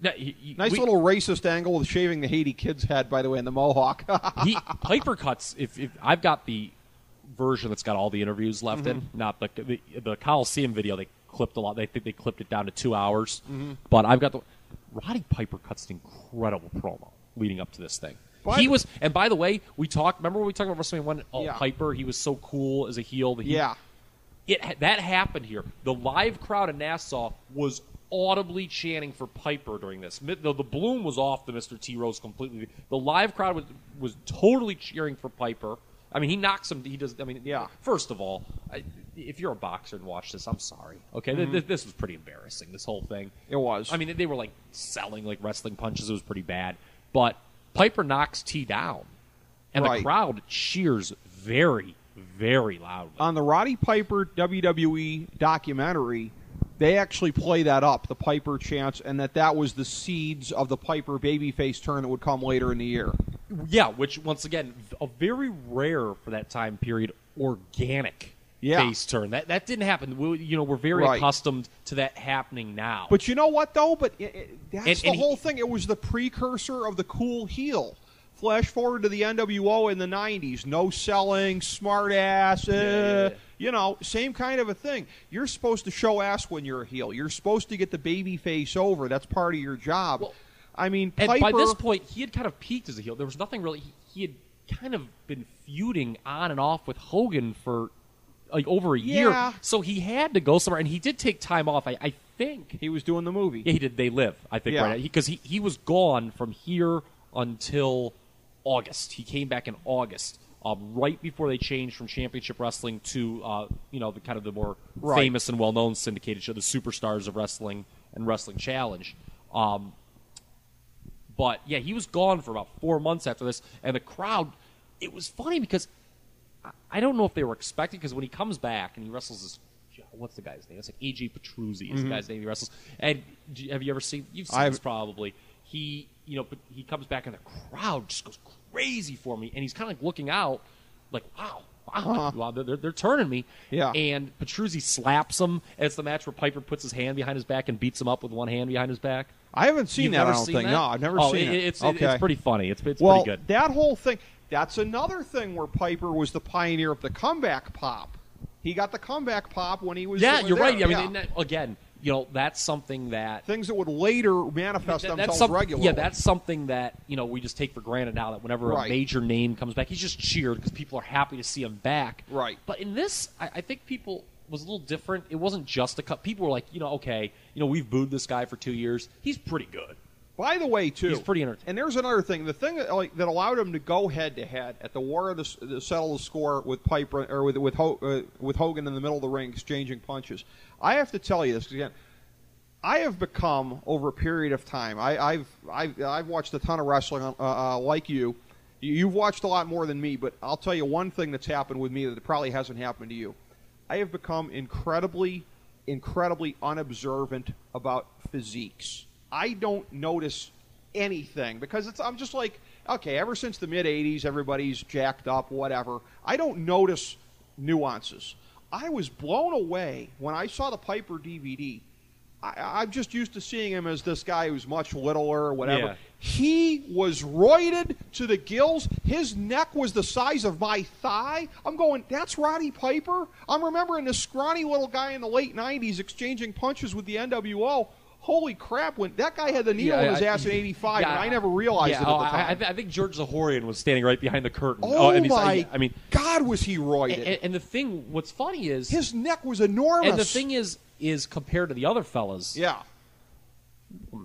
Nice little racist angle with shaving the Haiti Kid's head, by the way, in the mohawk. Piper cuts, if I've got the version that's got all the interviews left in, not the Coliseum video, they clipped a lot. They think they clipped it down to 2 hours. But I've got Roddy Piper cuts an incredible promo leading up to this thing. And by the way, remember when we talked about WrestleMania 1? Piper, he was so cool as a heel. That happened here. The live crowd in Nassau was audibly chanting for Piper during this. The bloom was off the Mr. T Rose completely. The live crowd was totally cheering for Piper. I mean, he knocks him. He does. I mean, first of all, if you're a boxer and watch this, I'm sorry. Okay, this was pretty embarrassing. This whole thing. It was. I mean, they were like selling like wrestling punches. It was pretty bad. But Piper knocks T down, and the crowd cheers very, very loudly. On the Roddy Piper WWE documentary, they actually play that up, the Piper chants, and that was the seeds of the Piper babyface turn that would come later in the year. Yeah, which, once again, a very rare for that time period, organic face turn. That didn't happen. We're very accustomed to that happening now. But you know what, though? But that's the whole thing. It was the precursor of the cool heel. Flash forward to the NWO in the 90s. No selling, smart ass, same kind of a thing. You're supposed to show ass when you're a heel. You're supposed to get the baby face over. That's part of your job. Well, I mean, Piper, and by this point, he had kind of peaked as a heel. There was nothing really. He had kind of been feuding on and off with Hogan for like over a year. So he had to go somewhere, and he did take time off. I think he was doing the movie. Yeah, he did. They Live. I think right because he was gone from here until August. He came back in August, right before they changed from Championship Wrestling to the kind of the more famous and well-known syndicated show, the Superstars of Wrestling and Wrestling Challenge. But yeah, he was gone for about 4 months after this, and the crowd. It was funny because I don't know if they were expecting, because when he comes back and he wrestles this. What's the guy's name? It's like AJ Petruzzi is the guy's name he wrestles. And have you ever seen? You've seen this probably. He comes back and the crowd just goes crazy for me, and he's kind of like looking out, like wow, they're turning me. Yeah. And Petruzzi slaps him. And it's the match where Piper puts his hand behind his back and beats him up with one hand behind his back. I haven't seen that. I don't think. No, I've never seen it. It's pretty funny. It's pretty good. That whole thing. That's another thing where Piper was the pioneer of the comeback pop. He got the comeback pop when he was. Yeah, you're there. right. I mean, again, that's something that things that would later manifest themselves regularly. Yeah, that's something that we just take for granted now. That whenever a major name comes back, he's just cheered because people are happy to see him back. Right. But in this, I think people was a little different. It wasn't just a cut. People were like, okay, we've booed this guy for 2 years. He's pretty good. By the way, too, he's pretty entertaining. And there's another thing. The thing that allowed him to go head-to-head at the War of the settle the score with Piper or with Hogan in the middle of the ring exchanging punches. I have to tell you this again. I have become over a period of time. I've watched a ton of wrestling like you. You've watched a lot more than me, but I'll tell you one thing that's happened with me that probably hasn't happened to you. I have become incredibly unobservant about physiques. I don't notice anything because I'm just like, okay, ever since the mid-'80s, everybody's jacked up, whatever. I don't notice nuances. I was blown away when I saw the Piper DVD. I'm just used to seeing him as this guy who's much littler or whatever. Yeah. He was roided to the gills. His neck was the size of my thigh. I'm going, that's Roddy Piper? I'm remembering this scrawny little guy in the late 90s exchanging punches with the NWO. Holy crap, when that guy had the needle in his ass in 85, and I never realized it at the time. I think George Zahorian was standing right behind the curtain. My God, was he roided. And the thing, what's funny is... his neck was enormous. And the thing is compared to the other fellas... Yeah.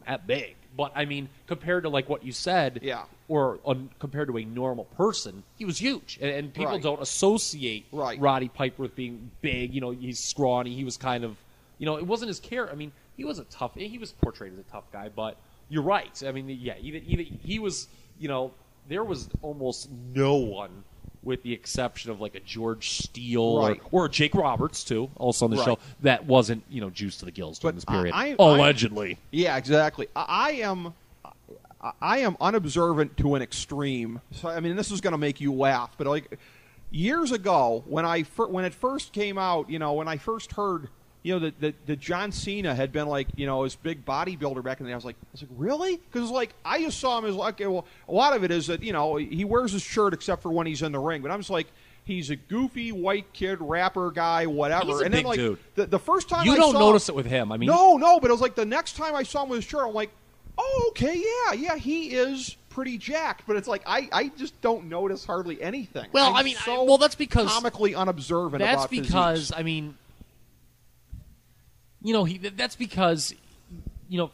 That big. But, compared to, like, what you said... Yeah. Or compared to a normal person, he was huge. And people don't associate Roddy Piper with being big. He's scrawny. He was kind of... it wasn't his character. He was he was portrayed as a tough guy, but you're right. He was, there was almost no one, with the exception of like a George Steele or Jake Roberts, too, also on the show, that wasn't, juiced to the gills during this period. Allegedly. Yeah, exactly. I am unobservant to an extreme. So, this is going to make you laugh, but like years ago, when it first came out, when I first heard... that John Cena had been like, his big bodybuilder back in the day. I was like, really? Because I just saw him as like, well, a lot of it is that, he wears his shirt except for when he's in the ring. But I'm just like, he's a goofy white kid, rapper guy, whatever. He's a and big then like dude. The first time you don't notice it with him. No, but it was like the next time I saw him with his shirt, I'm like, oh, okay, yeah, he is pretty jacked. But it's like I just don't notice hardly anything. Well, that's because comically unobservant. That's about because physiques. That's because,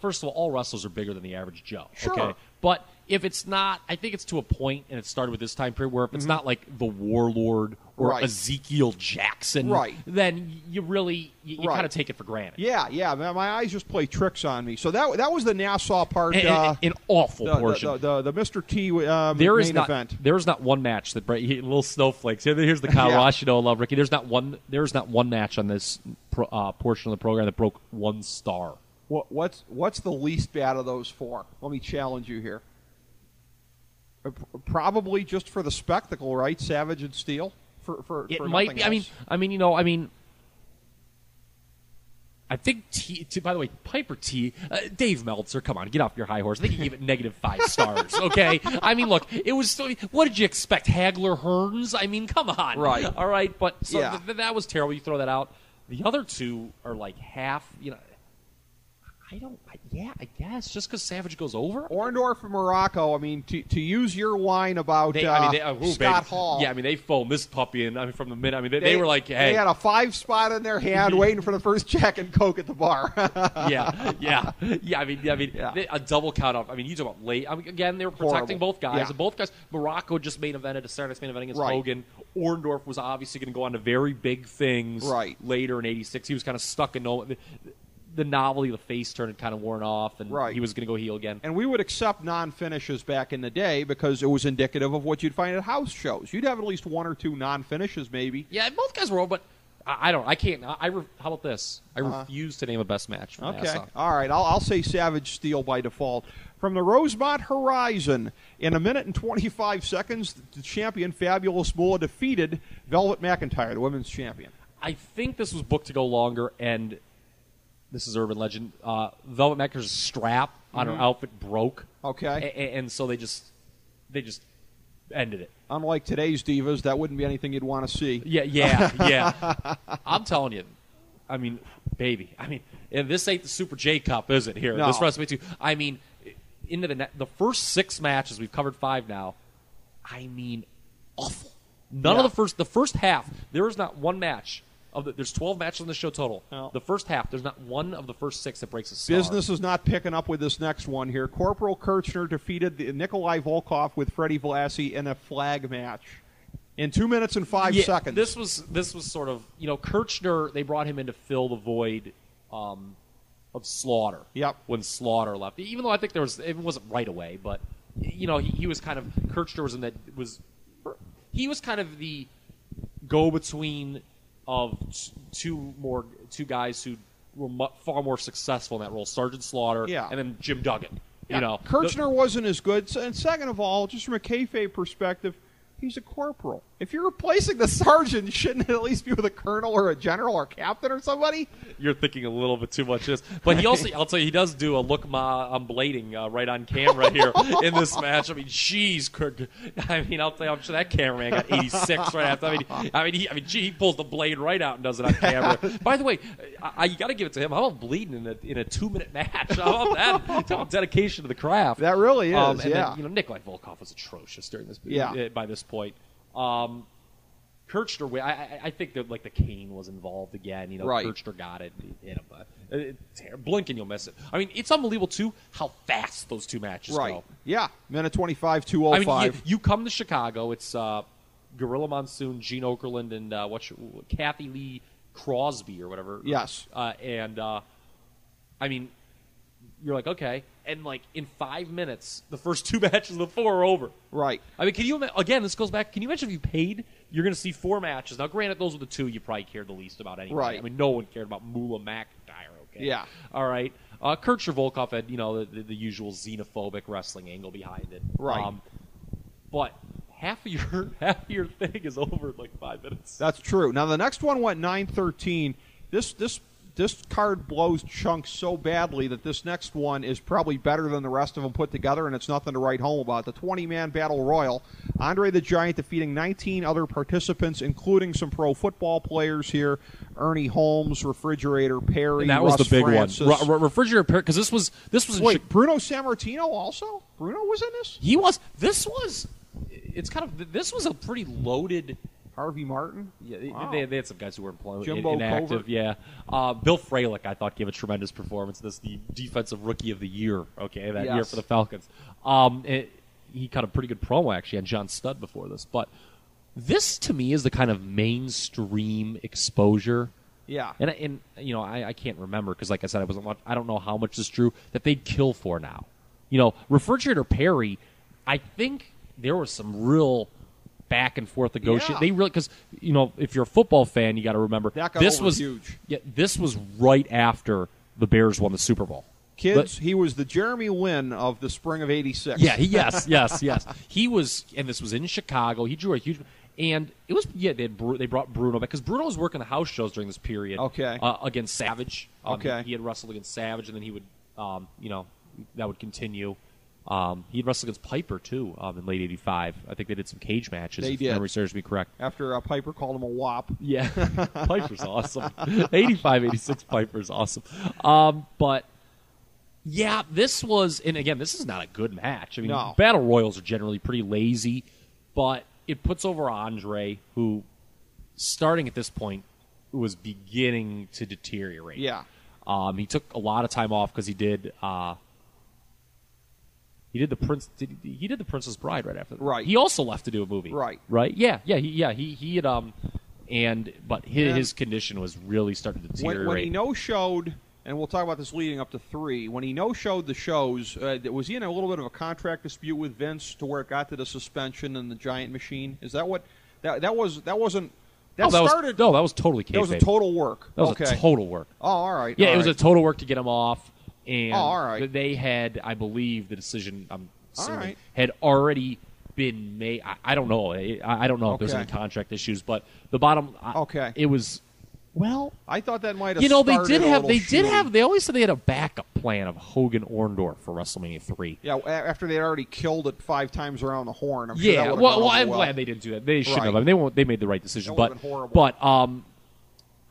first of all wrestlers are bigger than the average Joe. Sure. Okay? But if it's not, I think it's to a point, and it started with this time period, where if it's not like the Warlord or Ezekiel Jackson, then you really, you kind of take it for granted. Yeah, my eyes just play tricks on me. So that was the Nassau part. An awful portion. The Mr. T main event. There is not one match that little snowflakes. Here's the Kyle Ross, love Ricky. There's not one match on this portion of the program that broke 1 star. What's the least bad of those 4? Let me challenge you here. Probably just for the spectacle, right? Savage and Steel. For it might be. Else. I think by the way, Piper T, Dave Meltzer, come on, get off your high horse. I think he gave it -5 stars. Okay, look, it was. What did you expect, Hagler Hearns? come on, right? All right, but that was terrible. You throw that out. The other 2 are like half. I guess just because Savage goes over. Orndorff and Morocco. To use your line about Scott Hall. Yeah, they phoned this puppy in. From the minute. They were like, hey, they had a 5 spot in their hand, waiting for the first Jack and Coke at the bar. yeah. A double count off. You talk about late. Again, they were protecting both guys. And both guys. Morocco just main evented a Saturday main event against Hogan. Orndorff was obviously going to go on to very big things. Later in '86, he was kind of stuck in the novelty of the face turn had kind of worn off, and he was going to go heel again. And we would accept non-finishes back in the day because it was indicative of what you'd find at house shows. You'd have at least 1 or 2 non-finishes, maybe. Yeah, both guys were, but I can't. How about this? I refuse to name a best match for Nassau. All right, I'll say Savage Steel by default. From the Rosemont Horizon, in 1 minute and 25 seconds, the champion Fabulous Moolah defeated Velvet McIntyre, the women's champion. I think this was booked to go longer, and this is urban legend. Velvet McIntyre's strap on her outfit broke. Okay. And so they just ended it. Unlike today's divas, that wouldn't be anything you'd want to see. Yeah. I'm telling you. Baby. and this ain't the Super J Cup, is it? Here, No. this WrestleMania 2. I mean, into the first 6 matches, we've covered 5 now. I mean, awful. None of the first half. There is not one match. There's 12 matches on the show total. No. The first half, there's not one of the first 6 that breaks a star. Business is not picking up with this next one here. Corporal Kirchner defeated Nikolai Volkov with Freddie Blassie in a flag match in 2 minutes and 5 seconds. This was sort of, Kirchner, they brought him in to fill the void of Slaughter. Yep. When Slaughter left. Even though I think it wasn't right away, but he was kind of, Kirchner was he was kind of the go-between of two guys who were far more successful in that role, Sergeant Slaughter and then Jim Duggan. Yeah. Kirchner wasn't as good. And second of all, just from a kayfabe perspective, he's a corporal. If you're replacing the sergeant, shouldn't it at least be with a colonel or a general or captain or somebody? You're thinking a little bit too much of this. But he also, I'll tell you, he does do a look ma, I'm blading right on camera here in this match. I mean, jeez, Kirk. I mean, I'll tell you, I'm sure that cameraman got 86 right after. He pulls the blade right out and does it on camera. By the way, you got to give it to him. How about bleeding in a 2-minute match? How about that? How about dedication to the craft? That really is, Then, Nikolai Volkov was atrocious during this. By this point. Kirchner, I think that like the cane was involved again. Right. Kirchner got it. Blink and you'll miss it. I mean, it's unbelievable too how fast those 2 matches go. Yeah, minute 25, 2:05. I mean, you come to Chicago. It's Gorilla Monsoon, Gene Okerlund, and Kathy Lee Crosby or whatever. Yes. I mean, you're like, okay. And, like, in 5 minutes, the first 2 matches of the 4 are over. Right. I mean, can you again, this goes back, can you imagine if you paid, you're going to see 4 matches. Now, granted, those were the 2 you probably cared the least about anyway. Right. I mean, no one cared about Moolah McIntyre, okay? Yeah. All right. Kirchner Volkov had, the usual xenophobic wrestling angle behind it. Right. But half of your thing is over in, like, 5 minutes. That's true. Now, the next one went 9:13. This card blows chunks so badly that this next one is probably better than the rest of them put together, and it's nothing to write home about. The 20-man Battle Royal, Andre the Giant defeating 19 other participants, including some pro football players here, Ernie Holmes, Refrigerator Perry, and that Russ was the big Francis. one. Refrigerator Perry, because this was Wait, Bruno Sammartino also? Bruno was in this? He was. This was a pretty loaded. Harvey Martin? Yeah, Wow. they had some guys who were Jimbo inactive. Covert? Yeah, Bill Fralick, I thought, gave a tremendous performance. This the defensive rookie of the year. Okay, that year for the Falcons. He cut a pretty good promo actually on John Studd before this. But this to me is the kind of mainstream exposure. Yeah, and I can't remember because, like I said, I don't know how much is true that they'd kill for now. Refrigerator Perry, I think there was some real back and forth negotiation. Yeah. They really, because if you're a football fan, you got to remember this was huge. Yeah, this was right after the Bears won the Super Bowl. Kids, he was the Jeremy Lin of the spring of '86. Yeah, yes. He was, and this was in Chicago. He drew a huge, and it was they brought Bruno back because Bruno was working the house shows during this period. Okay. Against Savage. Okay. He had wrestled against Savage, and then he would, that would continue. He had wrestled against Piper, too, in late '85. I think they did some cage matches, They if did. memory serves me correct. After Piper called him a wop. Yeah, Piper's awesome. 85, 86 Piper's awesome. But, yeah, this was, and again, this is not a good match. I mean, No. Battle Royals are generally pretty lazy, but it puts over Andre, who, starting at this point, was beginning to deteriorate. Yeah. He took a lot of time off because he did the Princess Bride right after that. Right. He also left to do a movie. Right. Yeah. He had but his condition was really starting to deteriorate. When he no-showed, and we'll talk about this leading up to 3, when he no-showed the shows, was he in a little bit of a contract dispute with Vince to where it got to the suspension and the Giant Machine? Is that what that wasn't? That was totally kayfabe. That was a total work. That was a total work. Oh, all right. Yeah, all it was right. a total work to get him off. And all right. They had, I believe, the decision right. had already been made. I don't know. I don't know if there's any contract issues, but the bottom. It was. Well, I thought that might have. They always said they had a backup plan of Hogan Orndorff for WrestleMania 3. Yeah, after they'd already killed it 5 times around the horn. I'm sure that well, I'm glad they didn't do that. They shouldn't have. I mean, they made the right decision, that but horrible.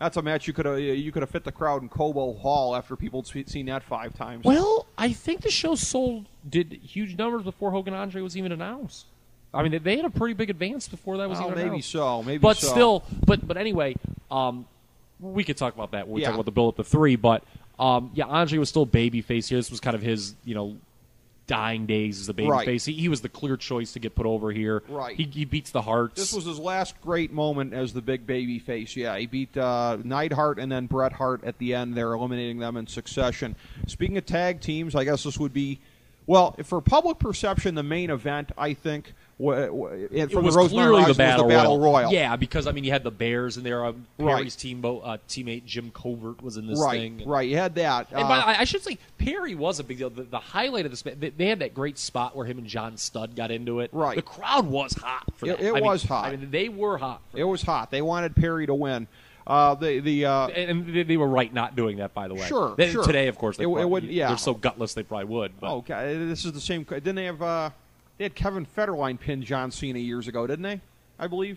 That's a match you could have fit the crowd in Cobo Hall after people had seen that 5 times. Well, I think the show did huge numbers before Hogan Andre was even announced. I mean, they had a pretty big advance before that was even announced. Maybe so. But anyway, we could talk about that when we talk about the build-up to 3. But, Andre was still babyface here. This was kind of his, dying days as the babyface. He was the clear choice to get put over here. Right. He beats the Harts. This was his last great moment as the big babyface. Yeah, he beat Neidhart and then Bret Hart at the end. They're eliminating them in succession. Speaking of tag teams, I guess this would be, well, for public perception, the main event, I think, it was clearly the Battle Royal. Yeah, because, you had the Bears in there. Perry's teammate Jim Covert was in this thing. Right, you had that. And I should say, Perry was a big deal. The highlight of this, they had that great spot where him and John Studd got into it. Right. The crowd was hot for that. It was hot. They were hot. It was hot. They wanted Perry to win. And they were right not doing that, by the way. Sure. Today, of course, they're so gutless they probably would. But. Okay, this is the same. Didn't they have? They had Kevin Federline pin John Cena years ago, didn't they? I believe.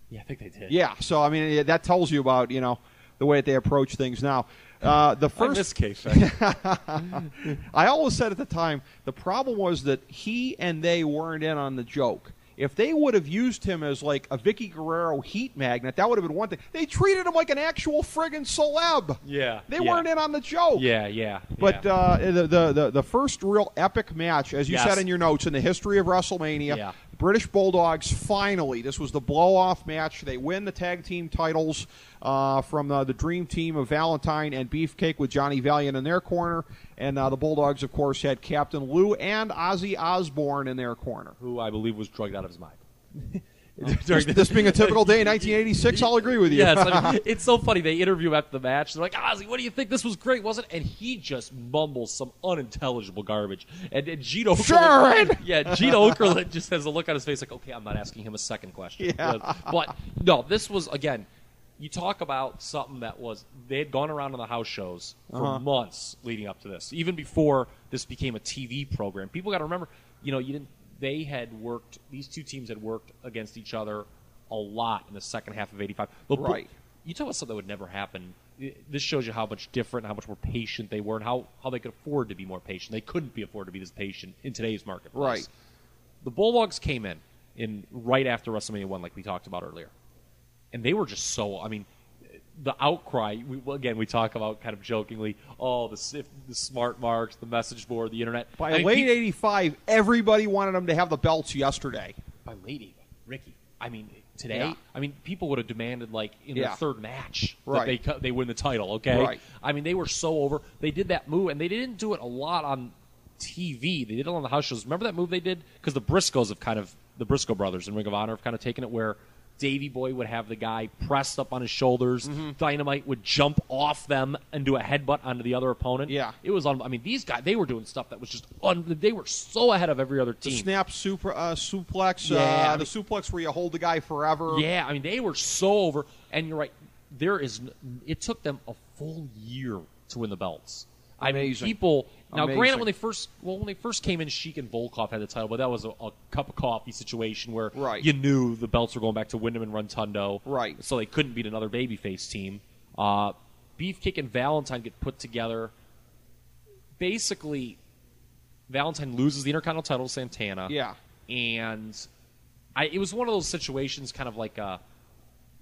Yeah, I think they did. Yeah, so that tells you about the way that they approach things now. The first, in this case, I always said at the time the problem was that he and they weren't in on the joke. If they would have used him as like a Vicky Guerrero heat magnet, that would have been one thing. They treated him like an actual friggin' celeb. Yeah. They weren't in on the joke. Yeah. But the first real epic match, as you said in your notes, in the history of WrestleMania, British Bulldogs finally, this was the blow-off match. They win the tag team titles from the Dream Team of Valentine and Beefcake with Johnny Valiant in their corner. And the Bulldogs, of course, had Captain Lou and Ozzy Osbourne in their corner. Who I believe was drugged out of his mind. This being a typical day in 1986, I'll agree with you. Yes, it's so funny. They interview him after the match. They're like, Ozzy, what do you think? This was great, wasn't it? And he just mumbles some unintelligible garbage. And Gene Okerlund, Gene Okerlund just has a look on his face like, okay, I'm not asking him a second question. Yeah. But, no, this was, again, you talk about something that they had gone around on the house shows for months leading up to this. Even before this became a TV program. People got to remember, these two teams had worked against each other a lot in the second half of 85. Right. You talk about something that would never happen. This shows you how much different, how much more patient they were, and how they could afford to be more patient. They couldn't afford to be this patient in today's marketplace. Right. The Bulldogs came in right after WrestleMania 1, like we talked about earlier. And they were just the outcry, we talk about kind of jokingly, the smart marks, the message board, the internet. By late 85, everybody wanted them to have the belts yesterday. By late 80, Ricky, today, people would have demanded, in their third match that they win the title, okay? Right. They were so over. They did that move, and they didn't do it a lot on TV. They did it on the house shows. Remember that move they did? Because the Briscoe brothers in Ring of Honor have kind of taken it where Davey Boy would have the guy pressed up on his shoulders. Mm-hmm. Dynamite would jump off them and do a headbutt onto the other opponent. Yeah. It was these guys, they were doing stuff that was just they were so ahead of every other team. The snap suplex, the suplex where you hold the guy forever. Yeah, they were so over. And you're right, it took them a full year to win the belts. Amazing. Granted, when they first came in, Sheik and Volkov had the title, but that was a cup of coffee situation where you knew the belts were going back to Wyndham and Rotundo, right? So they couldn't beat another babyface team. Beefcake and Valentine get put together. Basically, Valentine loses the Intercontinental title to Santana. Yeah, and it was one of those situations, kind of like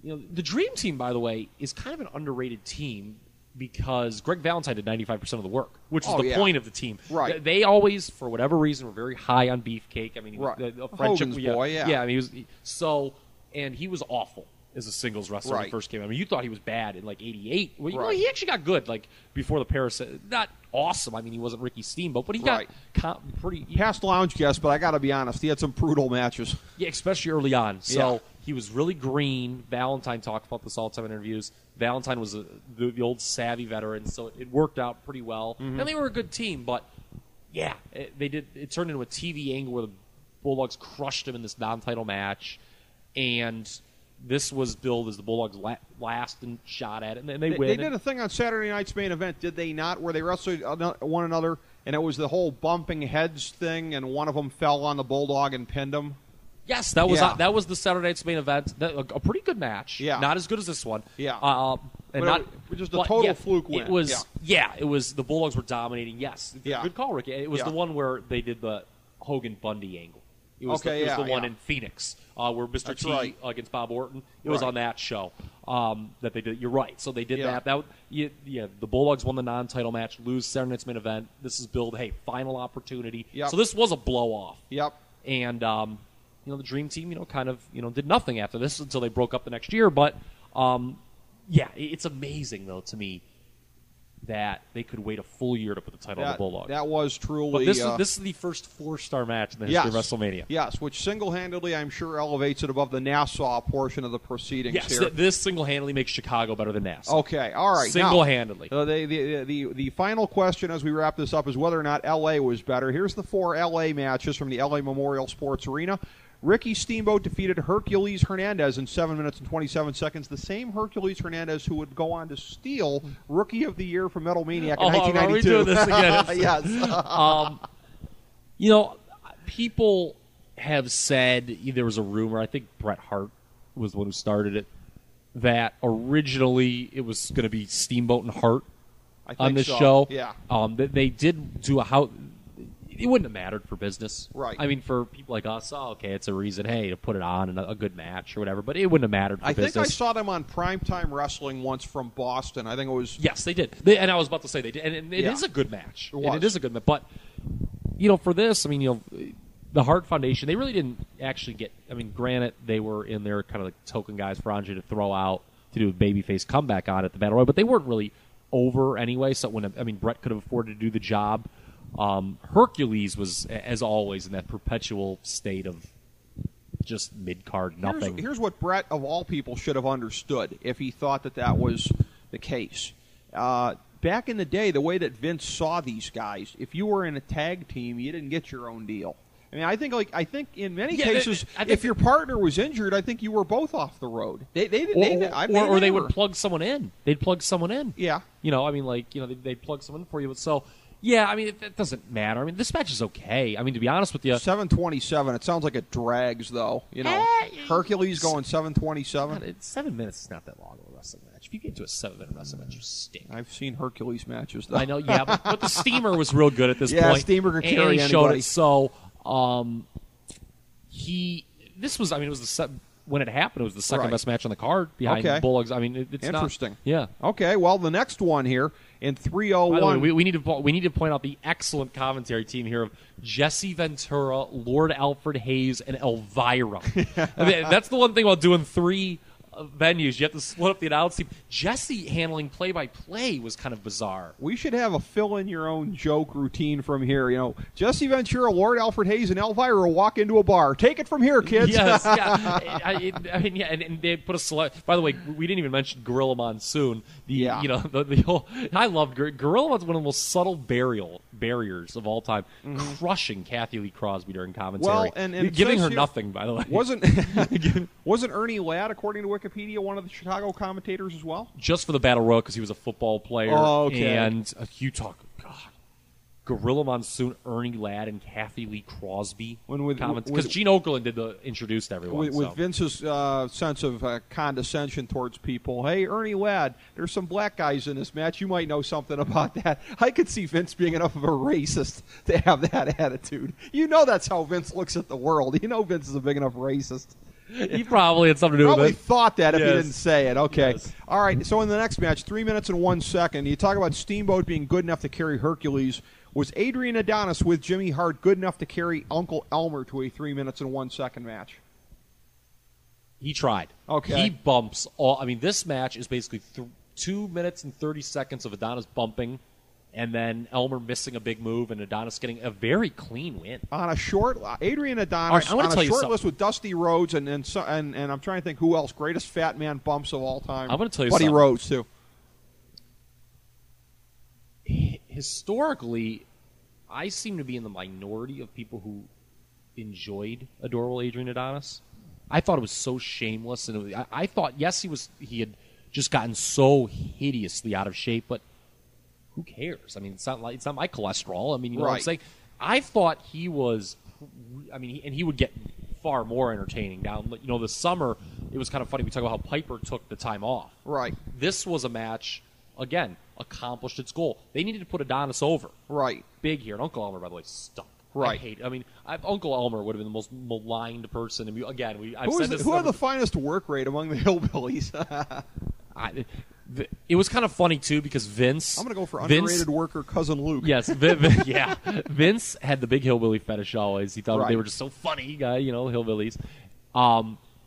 the Dream Team, by the way, is kind of an underrated team. Because Greg Valentine did 95% of the work, which is the point of the team. Right. They always, for whatever reason, were very high on Beefcake. He was a friendship. Hogan's boy, yeah. Yeah, and he was awful as a singles wrestler when he first came. You thought he was bad in 88. Well, he actually got good before the Paris. Not awesome. He wasn't Ricky Steamboat, but he got pretty. Past lounge guest, but I got to be honest, he had some brutal matches. Yeah, especially early on. So he was really green. Valentine talked about this all the time in interviews. Valentine was the old savvy veteran, so it worked out pretty well. Mm-hmm. And they were a good team, but it turned into a TV angle where the Bulldogs crushed him in this non-title match, and this was billed as the Bulldogs' last and shot at it, and they win. They did a thing on Saturday night's main event, did they not, where they wrestled one another, and it was the whole bumping heads thing, and one of them fell on the Bulldog and pinned him? Yes, that was the Saturday night's main event. A pretty good match. Yeah. Not as good as this one. Yeah. Just a total fluke win. It was. It was. The Bulldogs were dominating. Yes. Yeah. Good call, Ricky. It was the one where they did the Hogan Bundy angle. It was the one in Phoenix where Mr. T against Bob Orton. It was on that show that they did. You're right. So they did that. The Bulldogs won the non-title match, lose Saturday night's main event. This is billed, hey, final opportunity. Yep. So this was a blow-off. Yep. And, the Dream Team, kind of, did nothing after this until they broke up the next year. But, it's amazing, though, to me, that they could wait a full year to put the title on the Bulldogs. That was truly... But this is the first 4-star match in the history of WrestleMania. Yes, which single-handedly, I'm sure, elevates it above the Nassau portion of the proceedings here. Yes, this single-handedly makes Chicago better than Nassau. Okay, all right. Single-handedly. Now, the final question as we wrap this up is whether or not L.A. was better. Here's the 4 L.A. matches from the L.A. Memorial Sports Arena. Ricky Steamboat defeated Hercules Hernandez in 7 minutes and 27 seconds. The same Hercules Hernandez who would go on to steal Rookie of the Year from Metal Maniac in 1992. Are we doing this again? Yes. People have said, there was a rumor, I think Bret Hart was the one who started it, that originally it was going to be Steamboat and Hart on this show. Yeah. They did do it wouldn't have mattered for business. Right. I mean, for people like us, it's a reason, to put it on and a good match or whatever, but it wouldn't have mattered for business. I think I saw them on Primetime Wrestling once from Boston. I think it was... Yes, they did. And I was about to say they did. And it is a good match. It is a good match. But, for this, the Hart Foundation, they really didn't actually get... granted, they were in there kind of like token guys for Andre to throw out to do a babyface comeback on at the Battle Royal, but they weren't really over anyway, so Bret could have afforded to do the job. Hercules was, as always, in that perpetual state of just mid-card nothing. Here's what Bret, of all people, should have understood if he thought that was the case. Back in the day, the way that Vince saw these guys, if you were in a tag team, you didn't get your own deal. I think in many cases, if your partner was injured, I think you were both off the road. They would plug someone in. They'd plug someone in. Yeah. They'd plug someone in for you. So... Yeah, it doesn't matter. This match is okay. To be honest with you... 7:27. It sounds like it drags, though. Hercules going 7:27. 7 minutes is not that long of a wrestling match. If you get to a 7-minute wrestling match, you stink. I've seen Hercules matches, though. I know, yeah, but the Steamer was real good at this point. Yeah, Steamer could carry anybody. Showed it. So, this was, it was when it happened, it was the second best match on the card behind Bulldogs. It's interesting. Not, yeah. Okay, well, the next one here in 301. By the way, we need to point out the excellent commentary team here of Jesse Ventura, Lord Alfred Hayes, and Elvira. That's the one thing about doing 3 venues. You have to split up the announce team. Jesse handling play-by-play was kind of bizarre. We should have a fill-in-your-own joke routine from here. Jesse Ventura, Lord Alfred Hayes, and Elvira walk into a bar. Take it from here, kids. Yes, yeah. And they put a select. By the way, we didn't even mention Gorilla Monsoon. The whole. I love Gorilla Monsoon, one of the most subtle barriers of all time, crushing Kathy Lee Crosby during commentary. Well, and giving her nothing, by the way. Wasn't Ernie Ladd, according to Wikipedia, one of the Chicago commentators as well? Just for the Battle Royal because he was a football player. Oh, okay. And you talk, God, Gorilla Monsoon, Ernie Ladd, and Kathy Lee Crosby. Because Gene Okerlund introduced everyone. With Vince's sense of condescension towards people. Hey, Ernie Ladd, there's some black guys in this match. You might know something about that. I could see Vince being enough of a racist to have that attitude. That's how Vince looks at the world. Vince is a big enough racist. He probably had something to do with it. Probably thought that if he didn't say it. Okay. Yes. All right. So in the next match, 3 minutes and 1 second, you talk about Steamboat being good enough to carry Hercules. Was Adrian Adonis with Jimmy Hart good enough to carry Uncle Elmer to a 3 minutes and 1 second match? He tried. Okay. He bumps all. This match is basically 2 minutes and 30 seconds of Adonis bumping, and then Elmer missing a big move, and Adonis getting a very clean win. On a short, Adrian Adonis on a short list with Dusty Rhodes, and I'm trying to think who else, greatest fat man bumps of all time. I'm going to tell you Buddy something. Rhodes, too. Historically, I seem to be in the minority of people who enjoyed Adorable Adrian Adonis. I thought it was so shameless, and I thought, yes, he had just gotten so hideously out of shape, but who cares? It's not my cholesterol. You know what I'm saying? I thought he was. And he would get far more entertaining. Down, this summer, it was kind of funny. We talk about how Piper took the time off. Right. This was a match, again, accomplished its goal. They needed to put Adonis over. Right. Big here. And Uncle Elmer, by the way, stunk. Right. Uncle Elmer would have been the most maligned person. And Who had the finest work rate among the hillbillies? It was kind of funny, too, because Vince... I'm going to go for underrated worker Cousin Luke. Yes, yeah. Vince had the big hillbilly fetish always. He thought they were just so funny, hillbillies.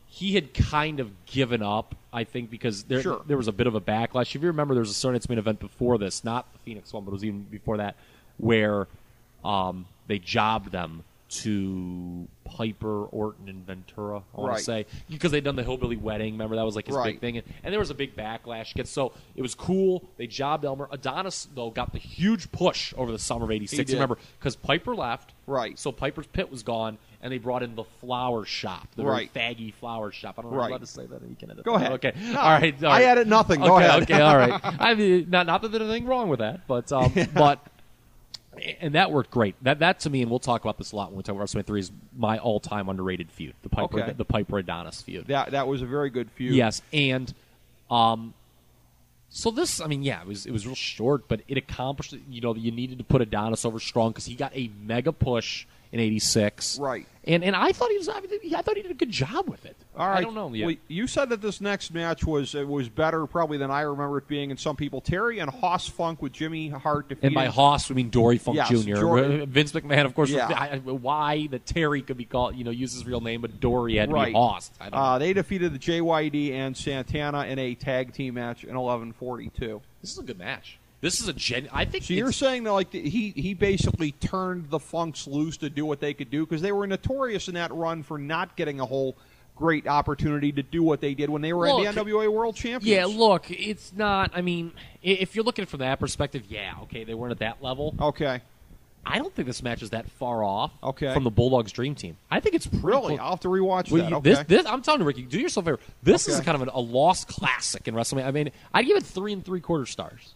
He had kind of given up, I think, because there was a bit of a backlash. If you remember, there was a Saturday Night's Main Event before this, not the Phoenix one, but it was even before that, where they jobbed them to Piper, Orton, and Ventura, I want to say, because they'd done the hillbilly wedding. Remember, that was like his big thing. And there was a big backlash. So it was cool. They jobbed Elmer. Adonis, though, got the huge push over the summer of '86. Remember, because Piper left. Right. So Piper's pit was gone, and they brought in the flower shop, the very faggy flower shop. I don't know if I'm allowed to say that. You can edit. Go ahead. Okay. No, all right. I added nothing. Go ahead. Okay. All right. I mean, not that there's anything wrong with that, but and that worked great. That to me, and we'll talk about this a lot when we talk about WrestleMania 3, is my all-time underrated feud, the Piper Adonis feud. That was a very good feud. Yes, and so this, it was real short, but it accomplished. You needed to put Adonis over strong because he got a mega push in '86. Right. And I thought he did a good job with it. All right. I don't know. Well, you said that this next match was better probably than I remember it being, and some people. Terry and Hoss Funk with Jimmy Hart defeated. And by Hoss, we mean Dory Funk Jr. Vince McMahon, of course. Yeah. Why that Terry could be called, use his real name, but Dory had to be Hoss. I don't know. They defeated the JYD and Santana in a tag team match in 11:42. This is a good match. This is I think. So you're saying that he basically turned the Funks loose to do what they could do, because they were notorious in that run for not getting a whole great opportunity to do what they did when they were the NWA World Champions. Yeah, look, it's not. If you're looking from that perspective, they weren't at that level. Okay. I don't think this match is that far off from the Bulldogs Dream Team. I think it's pretty really. Close. I'll have to rewatch that. Okay. This, I'm telling you, Ricky, do yourself a favor. This is kind of a lost classic in WrestleMania. I'd give it 3 3/4 stars.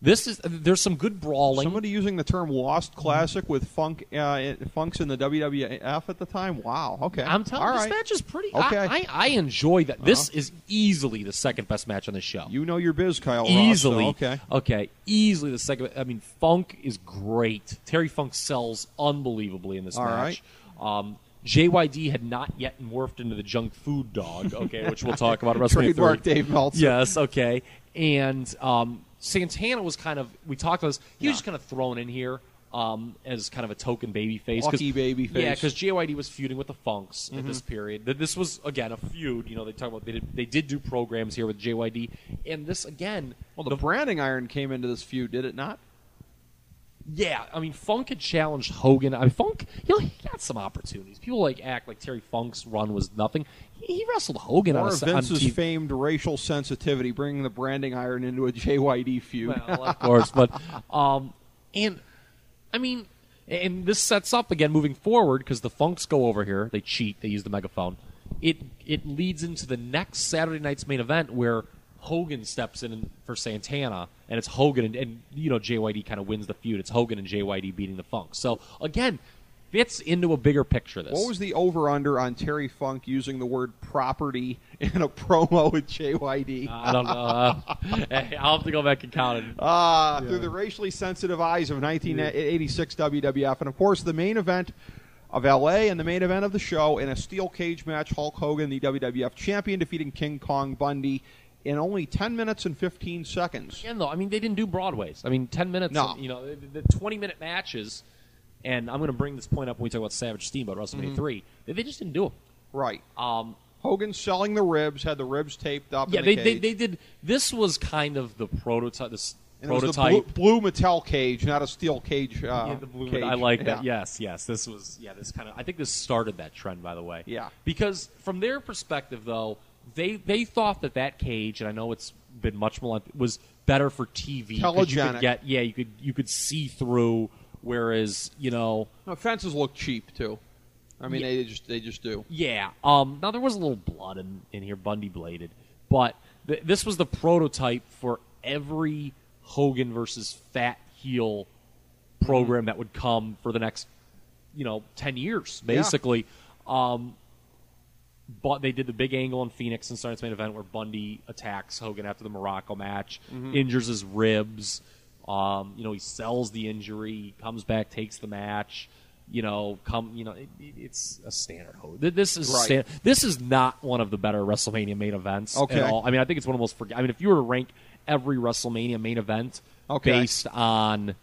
There's some good brawling. Somebody using the term "lost classic" with Funks in the WWF at the time. Wow. Okay. I'm telling you, this match is pretty. Okay. I enjoy that. This is easily the second best match on the show. You know your biz, Kyle. Easily. Ross, so Okay. Easily the second. Funk is great. Terry Funk sells unbelievably in this match. Right. JYD had not yet morphed into the junk food dog. Okay, which we'll talk about. Trademark Dave Meltzer. Yes. Okay. And Santana was kind of, we talked about this, he was just kind of thrown in here as kind of a token baby face. Lucky baby face. Yeah, because JYD was feuding with the Funks at this period. This was, again, a feud. They talk about they did do programs here with JYD. And this, again... Well, the branding iron came into this feud, did it not? Yeah, Funk had challenged Hogan. Funk, he got some opportunities. People act like Terry Funk's run was nothing. He wrestled Hogan on Vince's famed racial sensitivity, bringing the branding iron into a JYD feud. Well, of course, but and this sets up again moving forward because the Funks go over here. They cheat. They use the megaphone. It leads into the next Saturday night's main event where Hogan steps in for Santana, and it's Hogan and JYD kind of wins the feud. It's Hogan and JYD beating the Funk. So again, fits into a bigger picture. This. What was the over/under on Terry Funk using the word property in a promo with JYD? I don't know. I'll have to go back and count it. Through the racially sensitive eyes of 1986 WWF, and of course the main event of LA and the main event of the show in a steel cage match. Hulk Hogan, the WWF champion, defeating King Kong Bundy in only 10 minutes and 15 seconds. Again, though, they didn't do Broadways. 10 minutes, no. The 20-minute matches, and I'm going to bring this point up when we talk about Savage Steamboat, WrestleMania 3, they just didn't do them. Right. Hogan selling the ribs, had the ribs taped up in the cage. They did. This was kind of the prototype. It was the blue metal cage, not a steel cage. The blue cage. I like that. Yes. This was this kind of. I think this started that trend, by the way. Yeah. Because from their perspective, though, they thought that cage, and I know it's been much more, was better for TV. Telegenic. You could see through. Whereas fences look cheap too. They just do. Yeah. Now there was a little blood in here, Bundy bladed, but this was the prototype for every Hogan versus Fat heel program that would come for the next 10 years, basically. But they did the big angle in Phoenix and started its main event where Bundy attacks Hogan after the Morocco match, injures his ribs. He sells the injury, comes back, takes the match. It's a standard. This is this is not one of the better WrestleMania main events at all. I mean, I think it's one of the most. If you were to rank every WrestleMania main event based on.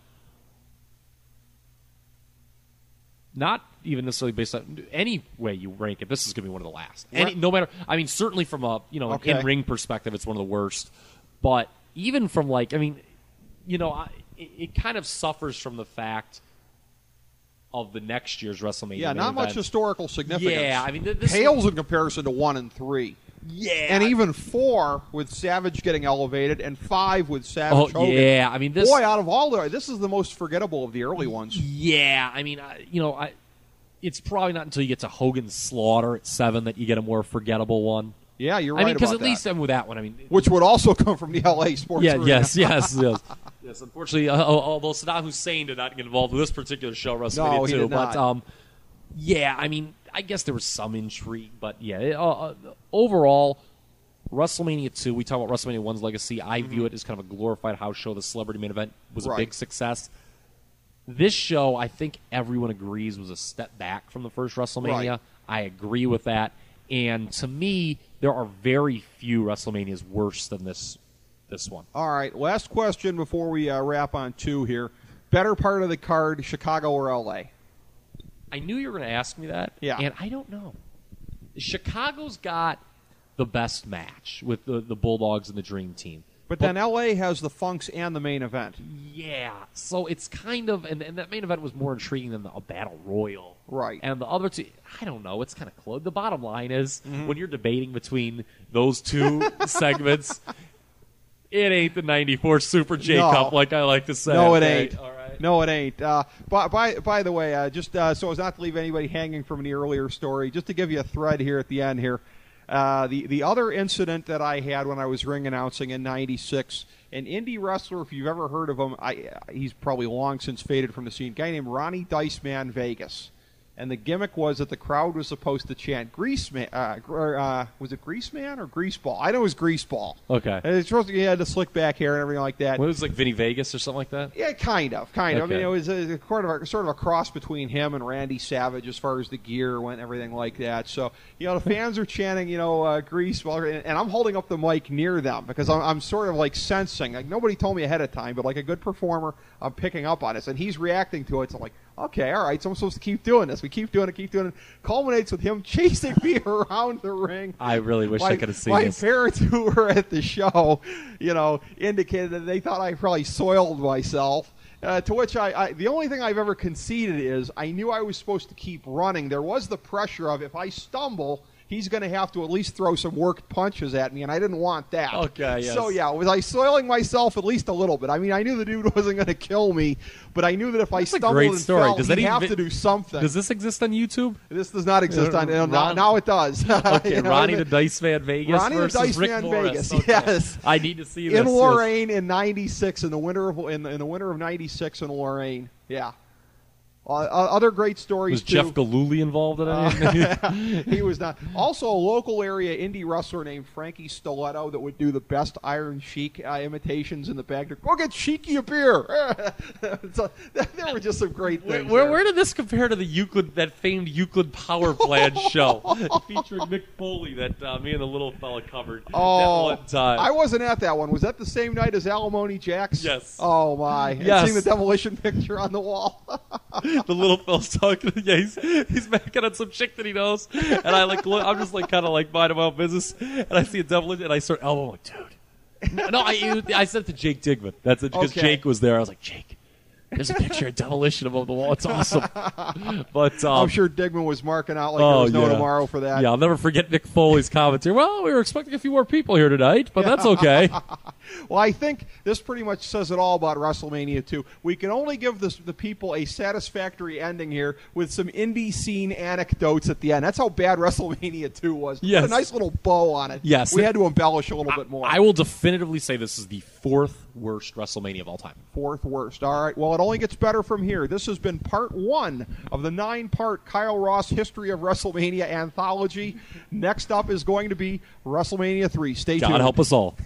Not even necessarily based on any way you rank it. This is going to be one of the last. No matter, certainly from a an in-ring perspective, it's one of the worst. But even from it kind of suffers from the fact of the next year's WrestleMania. Yeah, not much historical significance. Yeah, this pales in comparison to 1 and 3. Yeah, and even 4 with Savage getting elevated, and 5 with Savage. Oh, Hogan. Yeah, boy, out of all this is the most forgettable of the early ones. Yeah, it's probably not until you get to Hogan's Slaughter at 7 that you get a more forgettable one. Yeah, you're right. Because at least with that one, which would also come from the LA Sports Arena. Yes. Yes, unfortunately, although Saddam Hussein did not get involved with this particular show, WrestleMania 2. No, he did not. But I guess there was some intrigue, but overall, WrestleMania 2, we talk about WrestleMania 1's legacy. I view it as kind of a glorified house show. The celebrity main event was a big success. This show, I think everyone agrees, was a step back from the first WrestleMania. Right. I agree with that. And to me, there are very few WrestleManias worse than this one. All right, last question before we wrap on 2 here. Better part of the card, Chicago or L.A.? I knew you were going to ask me that, and I don't know. Chicago's got the best match with the Bulldogs and the Dream Team. But then L.A. has the Funks and the main event. Yeah, so it's kind of, and that main event was more intriguing than a Battle Royal. Right. And the other two, I don't know, it's kind of close. The bottom line is, when you're debating between those two segments, it ain't the 94 Super J Cup, like I like to say. No, it ain't. All right. No, it ain't. By the way, just so as not to leave anybody hanging from the earlier story, just to give you a thread here at the end here, the other incident that I had when I was ring announcing in '96, an indie wrestler, if you've ever heard of him, he's probably long since faded from the scene, a guy named Ronnie Diceman Vegas. And the gimmick was that the crowd was supposed to chant Greaseman. Was it Greaseman or Greaseball? I know it was Greaseball. Okay. And it's supposed to, he had the slick back hair and everything like that. What, it was like Vinny Vegas or something like that? Yeah, kind of. Okay. It was sort of a cross between him and Randy Savage as far as the gear went, everything like that. So, the fans are chanting, Greaseball, and I'm holding up the mic near them because I'm sort of like sensing, like nobody told me ahead of time, but like a good performer, I'm picking up on this, and he's reacting to it. So I'm like, okay, all right, so I'm supposed to keep doing this. We keep doing it. Culminates with him chasing me around the ring. I really wish I could have seen this. My parents who were at the show, indicated that they thought I probably soiled myself. To which the only thing I've ever conceded is I knew I was supposed to keep running. There was the pressure of if I stumble, he's going to have to at least throw some worked punches at me, and I didn't want that. Okay, yes. So, was I soiling myself at least a little bit? I mean, I knew the dude wasn't going to kill me, but I knew that if I stumbled and fell, he'd have to do something. Does this exist on YouTube? This does not exist on now it does. Okay, Ronnie the Dice Man Vegas versus Rick Morris. Vegas, yes. I need to see this. In Lorraine in '96, in the winter of '96 in Lorraine. Yeah. Other great stories, was Jeff Gillooly involved in it? He was not. Also, a local area indie wrestler named Frankie Stiletto that would do the best Iron Sheik imitations in the back. Go get Sheiky a beer. So, there were just some great things. Where did this compare to that famed Euclid Power Plant show featuring Mick Foley that me and the little fella covered that one time? I wasn't at that one. Was that the same night as Alimony Jacks? Yes. Oh, my. Yes. Seeing the demolition picture on the wall. The little Phil's talking. Yeah, he's backing on some chick that he knows, and I'm just like kind of like minding my own business, and I see a demolition, and I start elbowing, like, dude. No, I said it to Jake Digman. That's it because Jake was there. I was like, Jake, there's a picture of demolition above the wall. It's awesome. But I'm sure Digman was marking out like there was no tomorrow for that. Yeah, I'll never forget Mick Foley's commentary. Well, we were expecting a few more people here tonight, but that's okay. Well, I think this pretty much says it all about WrestleMania 2. We can only give the people a satisfactory ending here with some indie scene anecdotes at the end. That's how bad WrestleMania 2 was. Yes. Put a nice little bow on it. Yes. We had to embellish a little bit more. I will definitively say this is the fourth worst WrestleMania of all time. Fourth worst. All right. Well, it only gets better from here. This has been part 1 of the 9-part Kyle Ross History of WrestleMania anthology. Next up is going to be WrestleMania 3. Stay tuned. God help us all.